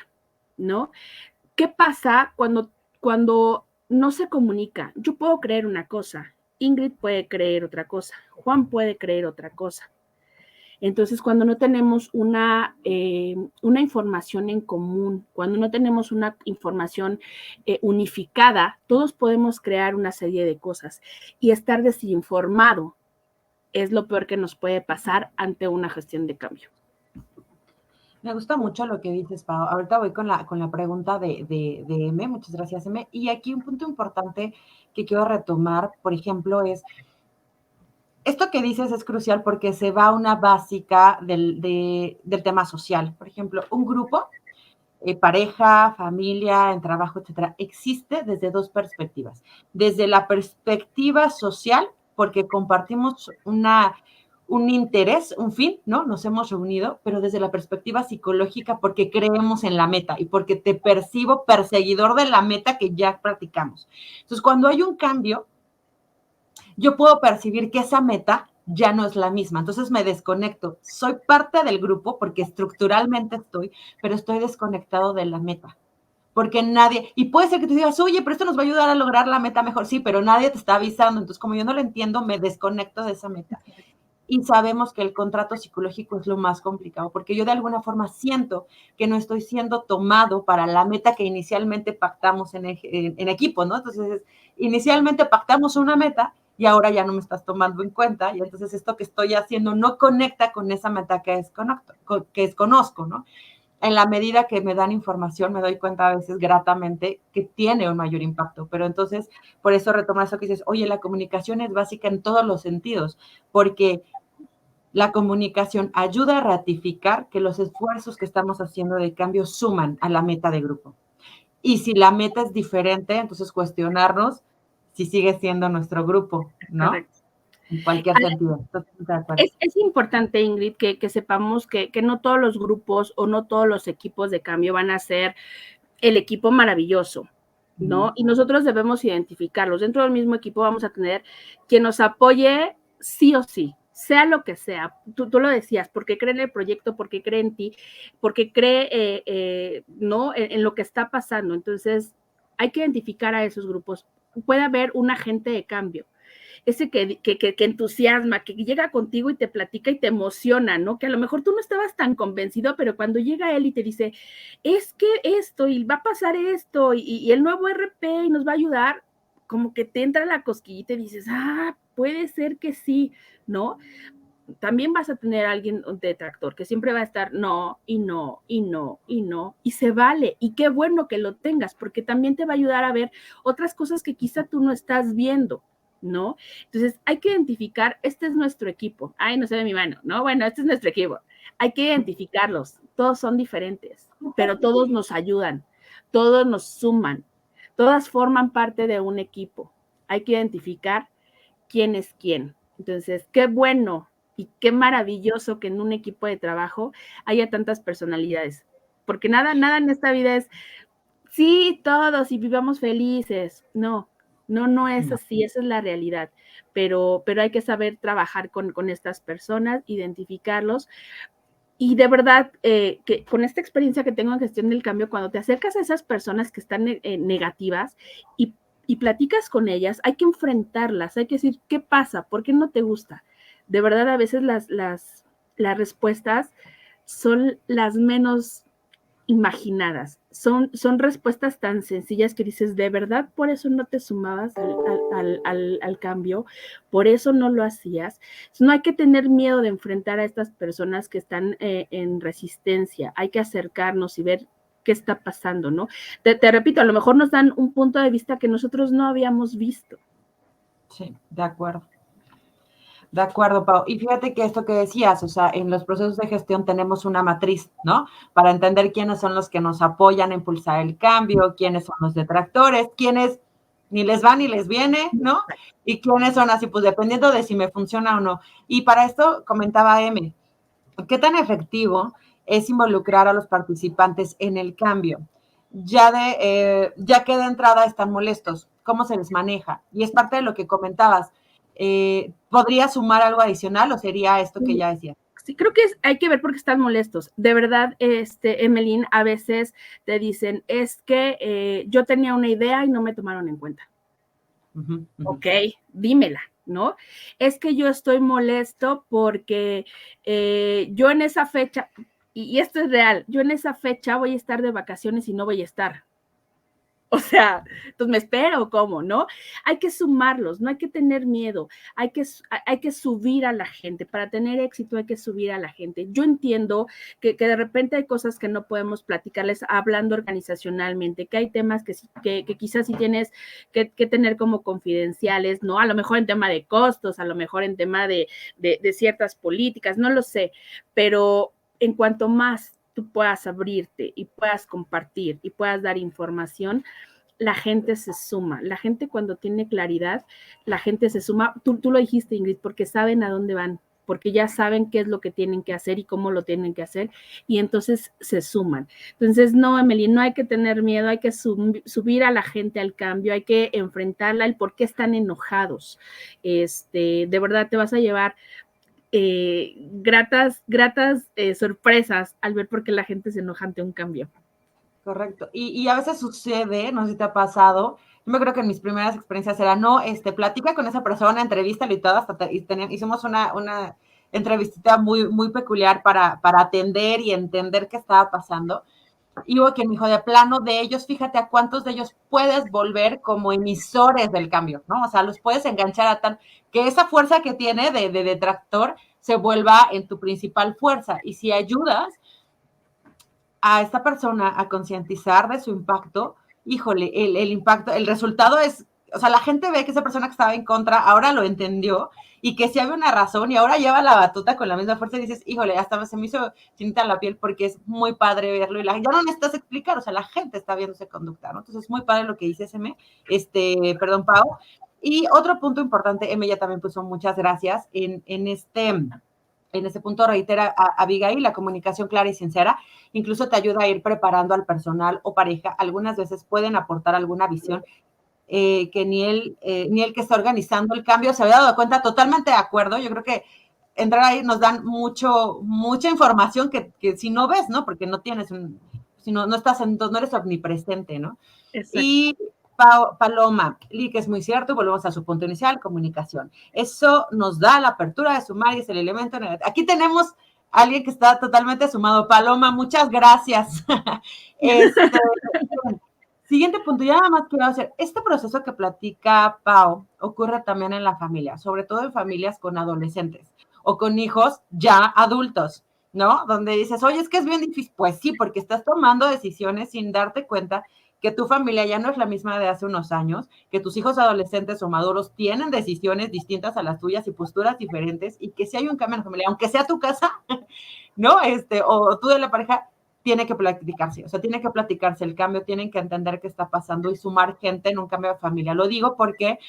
¿no? ¿Qué pasa cuando no se comunica? Yo puedo creer una cosa, Ingrid puede creer otra cosa, Juan puede creer otra cosa. Entonces, cuando no tenemos una información en común, cuando no tenemos una información unificada, todos podemos crear una serie de cosas y estar desinformado es lo peor que nos puede pasar ante una gestión de cambio. Me gusta mucho lo que dices, Pau. Ahorita voy con la pregunta de M. Muchas gracias, M. Y aquí un punto importante que quiero retomar, por ejemplo, es esto que dices es crucial porque se va a una básica del tema social. Por ejemplo, un grupo, pareja, familia, en trabajo, etcétera, existe desde dos perspectivas. Desde la perspectiva social, porque compartimos un interés, un fin, ¿no? Nos hemos reunido, pero desde la perspectiva psicológica, porque creemos en la meta y porque te percibo perseguidor de la meta que ya practicamos. Entonces, cuando hay un cambio, yo puedo percibir que esa meta ya no es la misma. Entonces me desconecto. Soy parte del grupo porque estructuralmente estoy, pero estoy desconectado de la meta. Porque nadie, y puede ser que tú digas, oye, pero esto nos va a ayudar a lograr la meta mejor. Sí, pero nadie te está avisando. Entonces, como yo no lo entiendo, me desconecto de esa meta. Y sabemos que el contrato psicológico es lo más complicado, porque yo de alguna forma siento que no estoy siendo tomado para la meta que inicialmente pactamos en equipo, ¿no? Entonces, inicialmente pactamos una meta y ahora ya no me estás tomando en cuenta y entonces esto que estoy haciendo no conecta con esa meta que desconozco, ¿no? En la medida que me dan información, me doy cuenta a veces gratamente que tiene un mayor impacto. Pero entonces, por eso retomo eso que dices, oye, la comunicación es básica en todos los sentidos, porque la comunicación ayuda a ratificar que los esfuerzos que estamos haciendo de cambio suman a la meta de grupo. Y si la meta es diferente, entonces cuestionarnos si sigue siendo nuestro grupo, ¿no? Correcto. En cualquier sentido. Es importante, Ingrid, que sepamos que no todos los grupos o no todos los equipos de cambio van a ser el equipo maravilloso, ¿no? Y nosotros debemos identificarlos. Dentro del mismo equipo vamos a tener quien nos apoye sí o sí, sea lo que sea. Tú lo decías, porque cree en el proyecto, porque cree en ti, porque cree, ¿no? En lo que está pasando. Entonces, hay que identificar a esos grupos. Puede haber un agente de cambio, ese que entusiasma, que llega contigo y te platica y te emociona, ¿no? Que a lo mejor tú no estabas tan convencido, pero cuando llega él y te dice, es que esto, y va a pasar esto, y el nuevo RP, y nos va a ayudar, como que te entra la cosquillita y dices, puede ser que sí, ¿no? también vas a tener a alguien detractor que siempre va a estar no, y no, y no, y no, y se vale, y qué bueno que lo tengas, porque también te va a ayudar a ver otras cosas que quizá tú no estás viendo, ¿no? Entonces hay que identificar, este es nuestro equipo, ay, no se ve mi mano, ¿no? Bueno, este es nuestro equipo, hay que identificarlos, todos son diferentes, pero todos nos ayudan, todos nos suman, todas forman parte de un equipo, hay que identificar quién es quién. Entonces, qué bueno y qué maravilloso que en un equipo de trabajo haya tantas personalidades, porque nada en esta vida es, sí, todos y vivamos felices. No, no es así, esa es la realidad. Pero hay que saber trabajar con estas personas, identificarlos. Y de verdad, que con esta experiencia que tengo en gestión del cambio, cuando te acercas a esas personas que están negativas y platicas con ellas, hay que enfrentarlas, hay que decir, ¿qué pasa? ¿Por qué no te gusta? De verdad, a veces las respuestas son las menos imaginadas. Son respuestas tan sencillas que dices, de verdad, por eso no te sumabas al cambio, por eso no lo hacías. No hay que tener miedo de enfrentar a estas personas que están en resistencia, hay que acercarnos y ver qué está pasando, ¿no? Te repito, a lo mejor nos dan un punto de vista que nosotros no habíamos visto. Sí, de acuerdo. De acuerdo, Pau. Y fíjate que esto que decías, o sea, en los procesos de gestión tenemos una matriz, ¿no? Para entender quiénes son los que nos apoyan a impulsar el cambio, quiénes son los detractores, quiénes ni les va ni les viene, ¿no? Y quiénes son así, pues dependiendo de si me funciona o no. Y para esto comentaba M, ¿qué tan efectivo es involucrar a los participantes en el cambio? Ya que de entrada están molestos, ¿cómo se les maneja? Y es parte de lo que comentabas. ¿Podría sumar algo adicional o sería esto que ya decía? Sí, creo que hay que ver por qué están molestos. De verdad, Emeline, a veces te dicen, es que yo tenía una idea y no me tomaron en cuenta. Ok, dímela, ¿no? Es que yo estoy molesto porque yo en esa fecha, y esto es real, yo en esa fecha voy a estar de vacaciones y no voy a estar. O sea, entonces me espero, ¿cómo? ¿No? Hay que sumarlos, no hay que tener miedo, hay que subir a la gente. Para tener éxito hay que subir a la gente. Yo entiendo que de repente hay cosas que no podemos platicarles hablando organizacionalmente, que hay temas que quizás sí tienes que tener como confidenciales, ¿no? A lo mejor en tema de costos, a lo mejor en tema de ciertas políticas, no lo sé, pero en cuanto más tú puedas abrirte y puedas compartir y puedas dar información, la gente se suma. La gente cuando tiene claridad, la gente se suma. Tú lo dijiste, Ingrid, porque saben a dónde van, porque ya saben qué es lo que tienen que hacer y cómo lo tienen que hacer, y entonces se suman. Entonces, no, Emily, no hay que tener miedo, hay que subir a la gente al cambio, hay que enfrentarla, el por qué están enojados. De verdad te vas a llevar gratas sorpresas al ver por qué la gente se enoja ante un cambio. Correcto. Y a veces sucede, no sé si te ha pasado, yo me creo que en mis primeras experiencias era, no, platica con esa persona, entrevístalo y todo, hicimos una entrevistita muy, muy peculiar para atender y entender qué estaba pasando. Y hubo quien me dijo, de plano, de ellos, fíjate a cuántos de ellos puedes volver como emisores del cambio, ¿no? O sea, los puedes enganchar a tal, que esa fuerza que tiene de detractor se vuelva en tu principal fuerza. Y si ayudas a esta persona a concientizar de su impacto, híjole, el impacto, el resultado es, o sea, la gente ve que esa persona que estaba en contra ahora lo entendió y que sí había una razón y ahora lleva la batuta con la misma fuerza y dices, híjole, hasta se me hizo chinita la piel porque es muy padre verlo y ya no necesitas explicar, o sea, la gente está viendo esa conducta, ¿no? Entonces es muy padre lo que dice perdón, Pau. Y otro punto importante, M ya también puso muchas gracias en este punto reitera a Abigail, la comunicación clara y sincera, incluso te ayuda a ir preparando al personal o pareja. Algunas veces pueden aportar alguna visión que ni el que está organizando el cambio se había dado cuenta. Totalmente de acuerdo. Yo creo que entrar ahí nos dan mucha información que si no ves, ¿no? Porque no tienes si no estás no eres omnipresente, ¿no? Exacto. Y Paloma, que es muy cierto, volvemos a su punto inicial, comunicación. Eso nos da la apertura de sumar y es el elemento negativo. Aquí tenemos a alguien que está totalmente sumado. Paloma, muchas gracias. Siguiente punto, ya nada más quiero hacer, este proceso que platica Pau ocurre también en la familia, sobre todo en familias con adolescentes. o con hijos ya adultos, ¿no? Donde dices, oye, es que es bien difícil. Pues sí, porque estás tomando decisiones sin darte cuenta que tu familia ya no es la misma de hace unos años, que tus hijos adolescentes o maduros tienen decisiones distintas a las tuyas y posturas diferentes, y que si hay un cambio en la familia, aunque sea tu casa, ¿no? O tú de la pareja, tiene que platicarse, o sea, tiene que platicarse el cambio, tienen que entender qué está pasando y sumar gente en un cambio de familia. Lo digo porque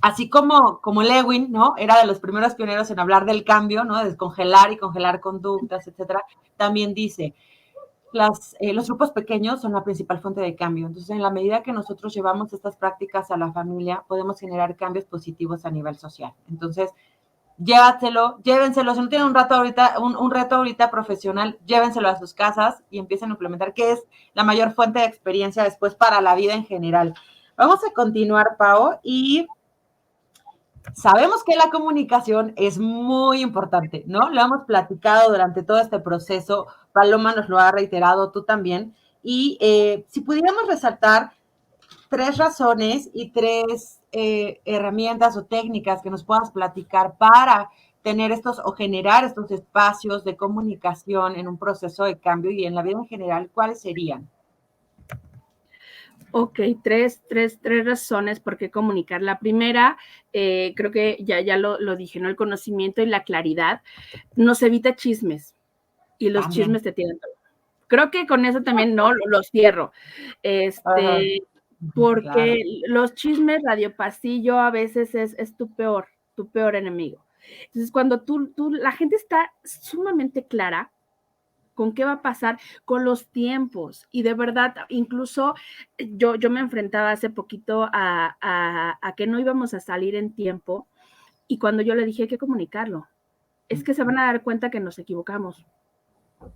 así como Lewin, ¿no? Era de los primeros pioneros en hablar del cambio, ¿no? De descongelar y congelar conductas, etcétera. También dice, los grupos pequeños son la principal fuente de cambio. Entonces, en la medida que nosotros llevamos estas prácticas a la familia, podemos generar cambios positivos a nivel social. Entonces, llévenselo. Si no tienen un reto ahorita profesional, llévenselo a sus casas y empiecen a implementar, que es la mayor fuente de experiencia después para la vida en general. Vamos a continuar, Pao, y sabemos que la comunicación es muy importante, ¿no? Lo hemos platicado durante todo este proceso, Paloma nos lo ha reiterado, tú también, y si pudiéramos resaltar 3 razones y 3 herramientas o técnicas que nos puedas platicar para tener o generar estos espacios de comunicación en un proceso de cambio y en la vida en general, ¿cuáles serían? Ok, tres razones por qué comunicar. La primera, creo que ya lo dije, ¿no? El conocimiento y la claridad nos evita chismes y los También. chismes te tiran todo. Creo que con eso también no lo cierro. Porque claro, los chismes, radio pasillo, a veces es tu peor enemigo. Entonces, cuando la gente está sumamente clara con qué va a pasar con los tiempos. Y de verdad, incluso yo me enfrentaba hace poquito a que no íbamos a salir en tiempo, y cuando yo le dije hay que comunicarlo, es que se van a dar cuenta que nos equivocamos.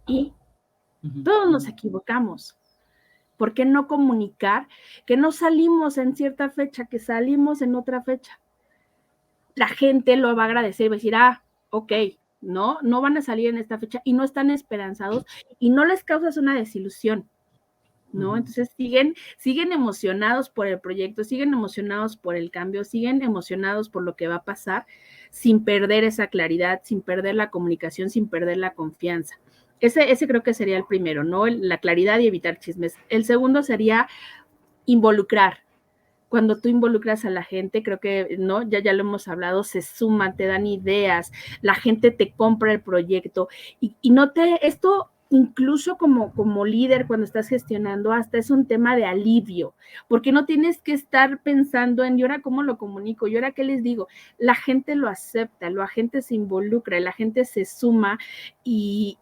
Y todos nos equivocamos. ¿Por qué no comunicar que no salimos en cierta fecha, que salimos en otra fecha? La gente lo va a agradecer y va a decir, ok, no van a salir en esta fecha y no están esperanzados y no les causas una desilusión, ¿no? Entonces siguen emocionados por el proyecto, siguen emocionados por el cambio, siguen emocionados por lo que va a pasar, sin perder esa claridad, sin perder la comunicación, sin perder la confianza. Ese creo que sería el primero, ¿no? La claridad y evitar chismes. El segundo sería involucrar. Cuando tú involucras a la gente, creo que, ¿no? Ya lo hemos hablado, se suman, te dan ideas, la gente te compra el proyecto y esto incluso como líder cuando estás gestionando, hasta es un tema de alivio, porque no tienes que estar pensando en, ¿y ahora cómo lo comunico? ¿Y ahora qué les digo? La gente lo acepta, la gente se involucra, la gente se suma y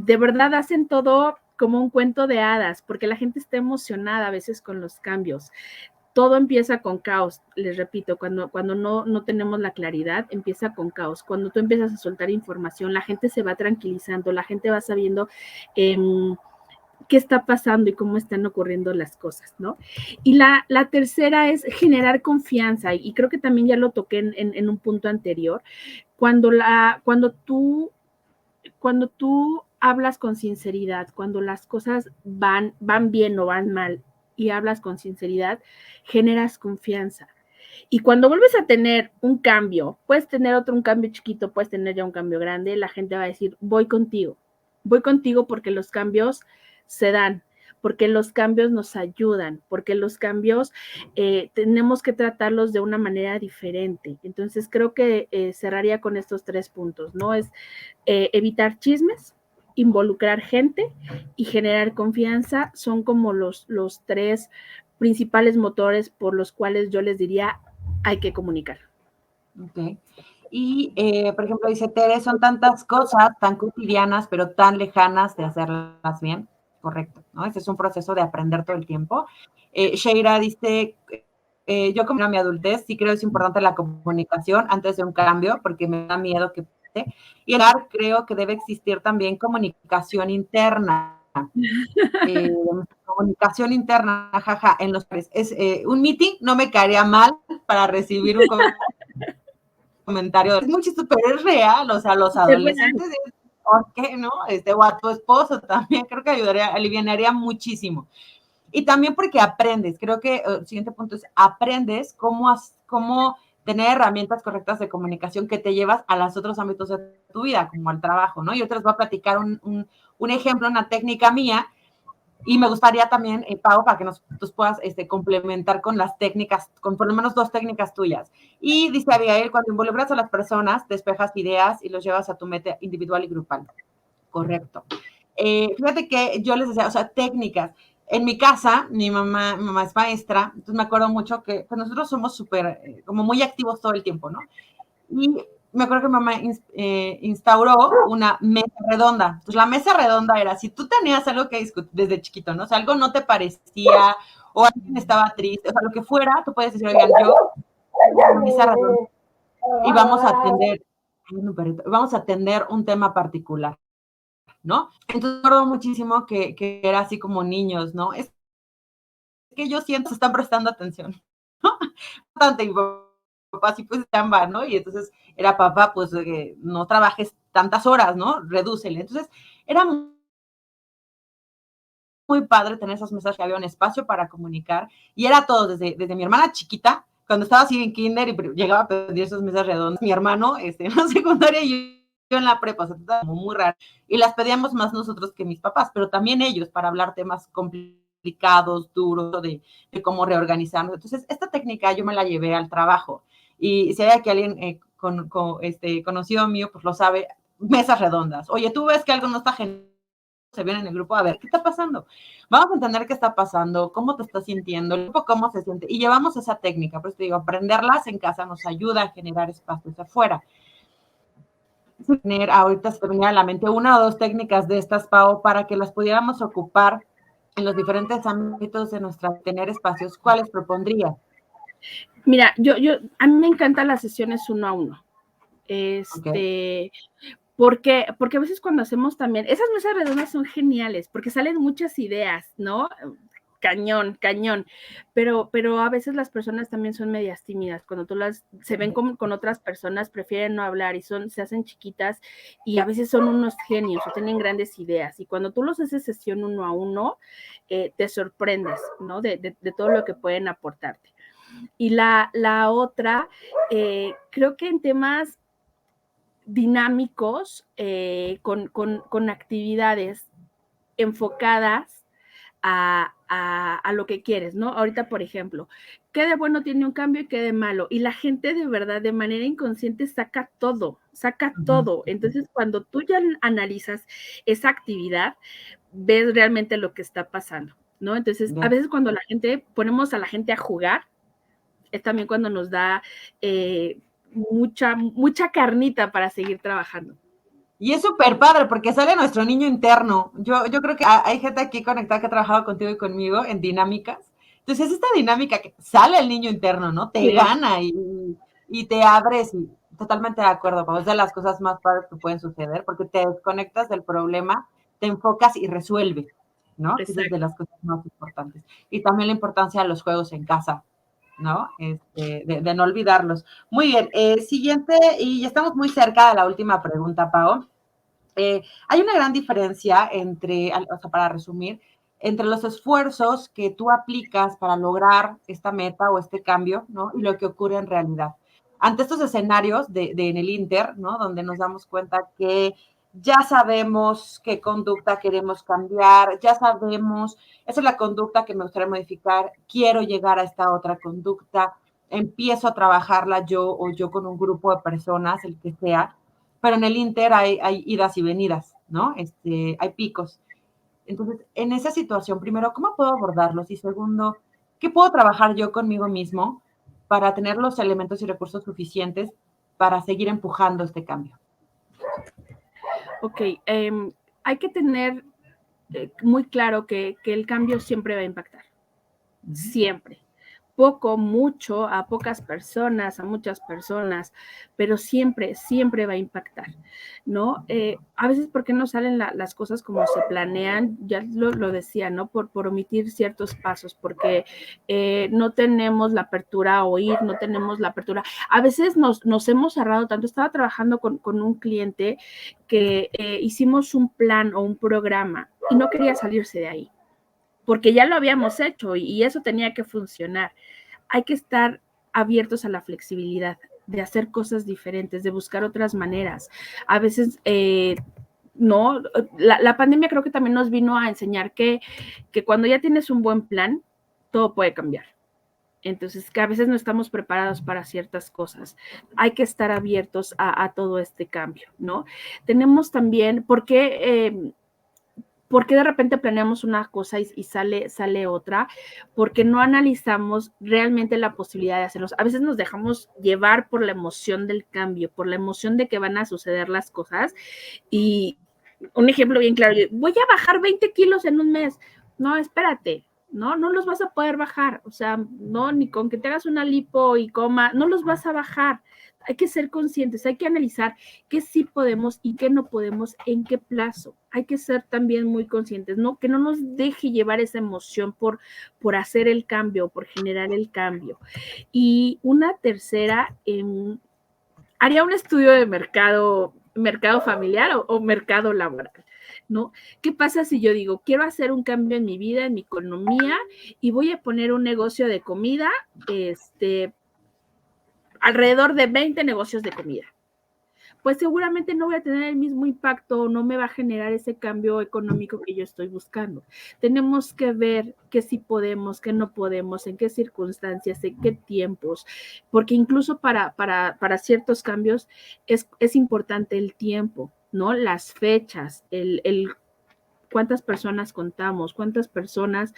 de verdad hacen todo como un cuento de hadas, porque la gente está emocionada a veces con los cambios. Todo empieza con caos, les repito, cuando no tenemos la claridad, empieza con caos. Cuando tú empiezas a soltar información, la gente se va tranquilizando, la gente va sabiendo qué está pasando y cómo están ocurriendo las cosas, ¿no? Y la tercera es generar confianza, y creo que también ya lo toqué en un punto anterior. Cuando tú hablas con sinceridad, cuando las cosas van bien o van mal y hablas con sinceridad, generas confianza. Y cuando vuelves a tener un cambio, puedes tener un cambio chiquito, puedes tener ya un cambio grande, la gente va a decir, voy contigo porque los cambios se dan, porque los cambios nos ayudan, porque los cambios tenemos que tratarlos de una manera diferente. Entonces creo que cerraría con estos 3 puntos, ¿no? Es evitar chismes, involucrar gente y generar confianza. Son como los 3 principales motores por los cuales yo les diría hay que comunicar. Ok. Y, por ejemplo, dice Tere, son tantas cosas tan cotidianas, pero tan lejanas de hacerlas bien. Correcto, ¿no? Ese es un proceso de aprender todo el tiempo. Sheira dice, yo como en mi adultez sí creo que es importante la comunicación antes de un cambio, porque me da miedo que pase. Y creo que debe existir también comunicación interna. Comunicación interna, jaja, en los un meeting no me caería mal para recibir un comentario. Es muy chistoso, pero es real, o sea, los adolescentes, ¿por qué no? O a tu esposo también, creo que aliviaría muchísimo. Y también porque aprendes, creo que el siguiente punto es, aprendes cómo tener herramientas correctas de comunicación que te llevas a los otros ámbitos de tu vida, como al trabajo, ¿no? Yo te les voy a platicar un ejemplo, una técnica mía, y me gustaría también, Pau, para que nos puedas complementar con las técnicas, con por lo menos 2 técnicas tuyas. Y dice Abigail, cuando involucras a las personas, despejas ideas y los llevas a tu meta individual y grupal. Correcto. Fíjate que yo les decía, o sea, técnicas. En mi casa, mi mamá es maestra, entonces me acuerdo mucho que pues nosotros somos súper, como muy activos todo el tiempo, ¿no? Y me acuerdo que mamá instauró una mesa redonda. Entonces, la mesa redonda era, si tú tenías algo que discutir desde chiquito, ¿no? O sea, algo no te parecía, o alguien estaba triste, o sea, lo que fuera, tú puedes decir, oigan, yo, la mesa redonda, y vamos a atender un tema particular, ¿no? Entonces, me acuerdo muchísimo que era así como niños, ¿no? Es que yo siento que se están prestando atención, ¿no? Bastante, y papá sí pues chamba, ¿no? Y entonces era papá, pues no trabajes tantas horas, ¿no? Redúcele. Entonces era muy padre tener esas mesas que había un espacio para comunicar y era todo, desde mi hermana chiquita, cuando estaba así en kinder y llegaba a pedir esas mesas redondas, mi hermano en la secundaria y yo en la prepa, o sea, estaba como muy raro. Y las pedíamos más nosotros que mis papás, pero también ellos para hablar temas complicados, duros, de cómo reorganizarnos. Entonces, esta técnica yo me la llevé al trabajo. Y si hay aquí alguien conocido mío, pues lo sabe, mesas redondas. Oye, tú ves que algo no está genial, se viene en el grupo, a ver, ¿qué está pasando? Vamos a entender qué está pasando, cómo te estás sintiendo, el grupo cómo se siente, y llevamos esa técnica, pues te digo, aprenderlas en casa nos ayuda a generar espacios afuera. Ahorita se me viene a la mente 1 o 2 técnicas de estas, Pau, para que las pudiéramos ocupar en los diferentes ámbitos de nuestra, tener espacios, ¿cuáles propondría? Mira, a mí me encantan las sesiones 1 a 1. Okay. Porque a veces cuando hacemos también, esas mesas redondas son geniales, porque salen muchas ideas, ¿no? Cañón, cañón. Pero a veces las personas también son medias tímidas. Cuando se ven con otras personas, prefieren no hablar y se hacen chiquitas y a veces son unos genios o tienen grandes ideas. Y cuando tú los haces sesión 1 a 1, te sorprendes, ¿no? De todo lo que pueden aportarte. Y la otra, creo que en temas dinámicos, con actividades enfocadas a lo que quieres, ¿no? Ahorita, por ejemplo, ¿qué de bueno tiene un cambio y qué de malo? Y la gente de verdad, de manera inconsciente, saca todo, saca todo. Entonces, cuando tú ya analizas esa actividad, ves realmente lo que está pasando, ¿no? Entonces, a veces cuando ponemos a la gente a jugar, es también cuando nos da mucha carnita para seguir trabajando. Y es súper padre porque sale nuestro niño interno. Yo creo que hay gente aquí conectada que ha trabajado contigo y conmigo en dinámicas. Entonces, es esta dinámica que sale el niño interno, ¿no? Te Sí. gana y te abres y totalmente de acuerdo, Pau. Es de las cosas más padres que pueden suceder porque te desconectas del problema, te enfocas y resuelves, ¿no? Esa es de las cosas más importantes. Y también la importancia de los juegos en casa, ¿no? De no olvidarlos. Muy bien, siguiente, y ya estamos muy cerca de la última pregunta, Pau. Hay una gran diferencia entre, o sea, para resumir, entre los esfuerzos que tú aplicas para lograr esta meta o este cambio, ¿no? Y lo que ocurre en realidad. Ante estos escenarios en el Inter, ¿no? Donde nos damos cuenta que ya sabemos qué conducta queremos cambiar, ya sabemos, esa es la conducta que me gustaría modificar, quiero llegar a esta otra conducta, empiezo a trabajarla yo o yo con un grupo de personas, el que sea, pero en el Inter hay idas y venidas, ¿no? Hay picos. Entonces, en esa situación, primero, ¿cómo puedo abordarlos? Y segundo, ¿qué puedo trabajar yo conmigo mismo para tener los elementos y recursos suficientes para seguir empujando este cambio? Ok, hay que tener muy claro que el cambio siempre va a impactar, siempre. Poco, mucho, a pocas personas, a muchas personas, pero siempre, siempre va a impactar, ¿no? A veces, ¿por qué no salen las cosas como se planean? Ya lo decía, ¿no? Por omitir ciertos pasos, porque no tenemos la apertura a oír, no tenemos la apertura. A veces nos hemos cerrado tanto. Estaba trabajando con un cliente que hicimos un plan o un programa y no quería salirse de ahí, porque ya lo habíamos hecho y eso tenía que funcionar. Hay que estar abiertos a la flexibilidad, de hacer cosas diferentes, de buscar otras maneras. A veces, no, la pandemia creo que también nos vino a enseñar que cuando ya tienes un buen plan, todo puede cambiar. Entonces, que a veces no estamos preparados para ciertas cosas. Hay que estar abiertos a todo este cambio, ¿no? Tenemos también, ¿por qué de repente planeamos una cosa y sale otra? Porque no analizamos realmente la posibilidad de hacerlos. A veces nos dejamos llevar por la emoción del cambio, por la emoción de que van a suceder las cosas. Y un ejemplo bien claro, voy a bajar 20 kilos en un mes. No, espérate, no los vas a poder bajar. O sea, no, ni con que te hagas una lipo y coma, no los vas a bajar. Hay que ser conscientes, hay que analizar qué sí podemos y qué no podemos, en qué plazo. Hay que ser también muy conscientes, ¿no? Que no nos deje llevar esa emoción por hacer el cambio, por generar el cambio. Y una tercera, haría un estudio de mercado familiar o mercado laboral, ¿no? ¿Qué pasa si yo digo, quiero hacer un cambio en mi vida, en mi economía, y voy a poner un negocio de comida, alrededor de 20 negocios de comida? Pues seguramente no voy a tener el mismo impacto, no me va a generar ese cambio económico que yo estoy buscando. Tenemos que ver qué sí podemos, qué no podemos, en qué circunstancias, en qué tiempos, porque incluso para ciertos cambios es importante el tiempo, ¿no? Las fechas, cuántas personas contamos, cuántas personas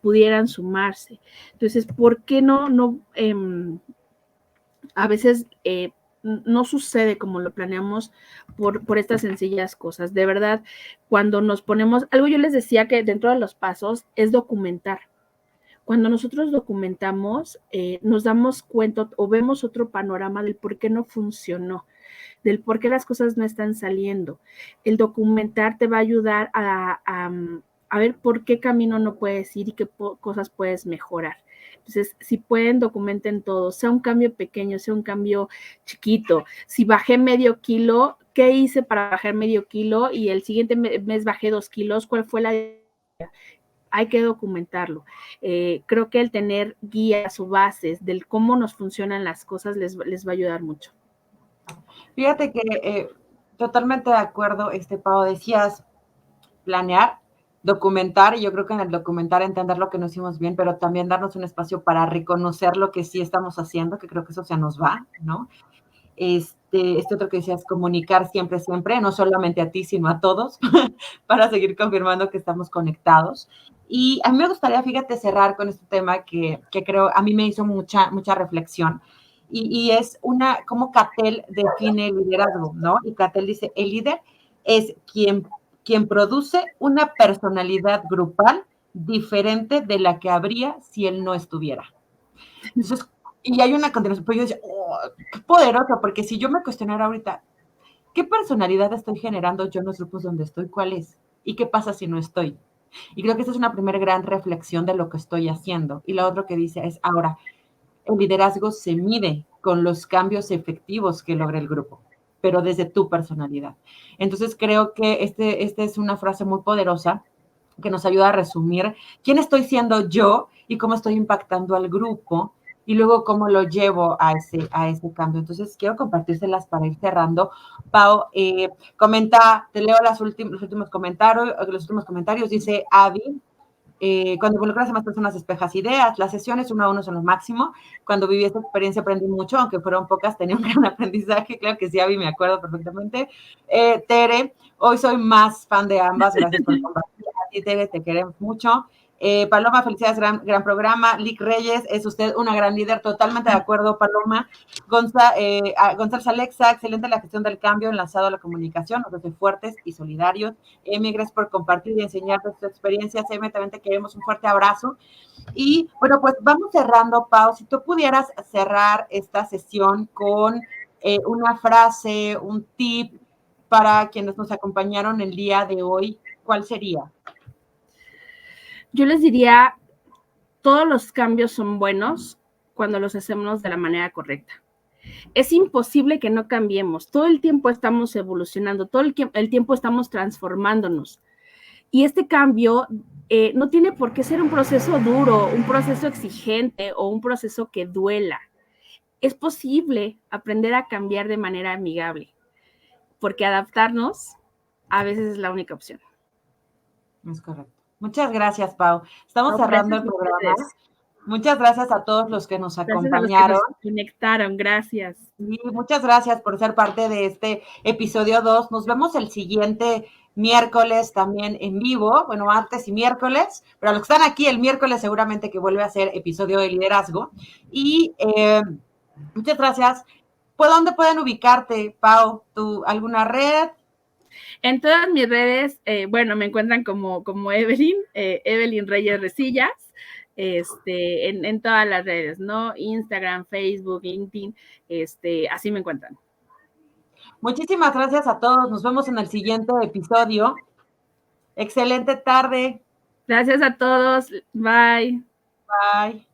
pudieran sumarse. Entonces, ¿por qué no a veces no sucede como lo planeamos por estas sencillas cosas? De verdad, cuando nos ponemos, algo yo les decía que dentro de los pasos es documentar. Cuando nosotros documentamos, nos damos cuenta o vemos otro panorama del por qué no funcionó, del por qué las cosas no están saliendo. El documentar te va a ayudar a ver por qué camino no puedes ir y qué cosas puedes mejorar. Entonces, si pueden, documenten todo, sea un cambio pequeño, sea un cambio chiquito. Si bajé medio kilo, ¿qué hice para bajar medio kilo? Y el siguiente mes bajé 2 kilos, ¿cuál fue la... Hay que documentarlo. Creo que el tener guías o bases del cómo nos funcionan las cosas les va a ayudar mucho. Fíjate que totalmente de acuerdo, Pau, decías planear, documentar, y yo creo que en el documentar entender lo que no hicimos bien, pero también darnos un espacio para reconocer lo que sí estamos haciendo, que creo que eso se nos va, ¿no? Este otro que decías, comunicar siempre, no solamente a ti, sino a todos, para seguir confirmando que estamos conectados. Y a mí me gustaría, fíjate, cerrar con este tema que creo, a mí me hizo mucha reflexión, y es cómo Cattell define el liderazgo, ¿no? Y Cattell dice, el líder es quien produce una personalidad grupal diferente de la que habría si él no estuviera. Entonces, y hay una continuación, pues yo decía, oh, qué poderoso, porque si yo me cuestionara ahorita, ¿qué personalidad estoy generando yo en los grupos donde estoy? ¿Cuál es? ¿Y qué pasa si no estoy? Y creo que esa es una primera gran reflexión de lo que estoy haciendo. Y la otra que dice es, ahora, el liderazgo se mide con los cambios efectivos que logra el grupo, pero desde tu personalidad. Entonces creo que esta es una frase muy poderosa que nos ayuda a resumir quién estoy siendo yo y cómo estoy impactando al grupo, y luego cómo lo llevo a ese cambio. Entonces, quiero compartírselas para ir cerrando. Pau, comenta, te leo los últimos comentarios, dice Avi, cuando involucras a más personas despejas ideas, las sesiones 1 a 1 son lo máximo. Cuando viví esta experiencia aprendí mucho, aunque fueron pocas, tenía un gran aprendizaje. Claro que sí, Avi, me acuerdo perfectamente. Tere, hoy soy más fan de ambas, gracias por compartir. A ti, Tere, te queremos mucho. Paloma, felicidades, gran programa. Lick Reyes, es usted una gran líder, totalmente de acuerdo, Paloma. González Alexa, excelente la gestión del cambio, enlazado a la comunicación, nos hace fuertes y solidarios. Emi, gracias por compartir y enseñar tu experiencia. Emi, también te queremos, un fuerte abrazo. Y bueno, pues vamos cerrando, Pau. Si tú pudieras cerrar esta sesión con una frase, un tip para quienes nos acompañaron el día de hoy, ¿cuál sería? Yo les diría, todos los cambios son buenos cuando los hacemos de la manera correcta. Es imposible que no cambiemos. Todo el tiempo estamos evolucionando, todo el tiempo estamos transformándonos. Y este cambio no tiene por qué ser un proceso duro, un proceso exigente o un proceso que duela. es posible aprender a cambiar de manera amigable, porque adaptarnos a veces es la única opción. Es correcto. Muchas gracias, Pau. Estamos No, cerrando gracias el a programa. ustedes. Muchas gracias a todos los que nos Gracias a los que acompañaron. nos conectaron. Gracias. Y muchas gracias por ser parte de este episodio 2. Nos vemos el siguiente miércoles también en vivo, bueno, martes y miércoles, pero a los que están aquí el miércoles seguramente que vuelve a ser episodio de liderazgo. Y muchas gracias. ¿Por dónde pueden ubicarte, Pau? ¿Alguna red? En todas mis redes, bueno, me encuentran como Evelyn, Evelyn Reyes Resillas, en todas las redes, ¿no? Instagram, Facebook, LinkedIn, así me encuentran. Muchísimas gracias a todos. Nos vemos en el siguiente episodio. Excelente tarde. Gracias a todos. Bye. Bye.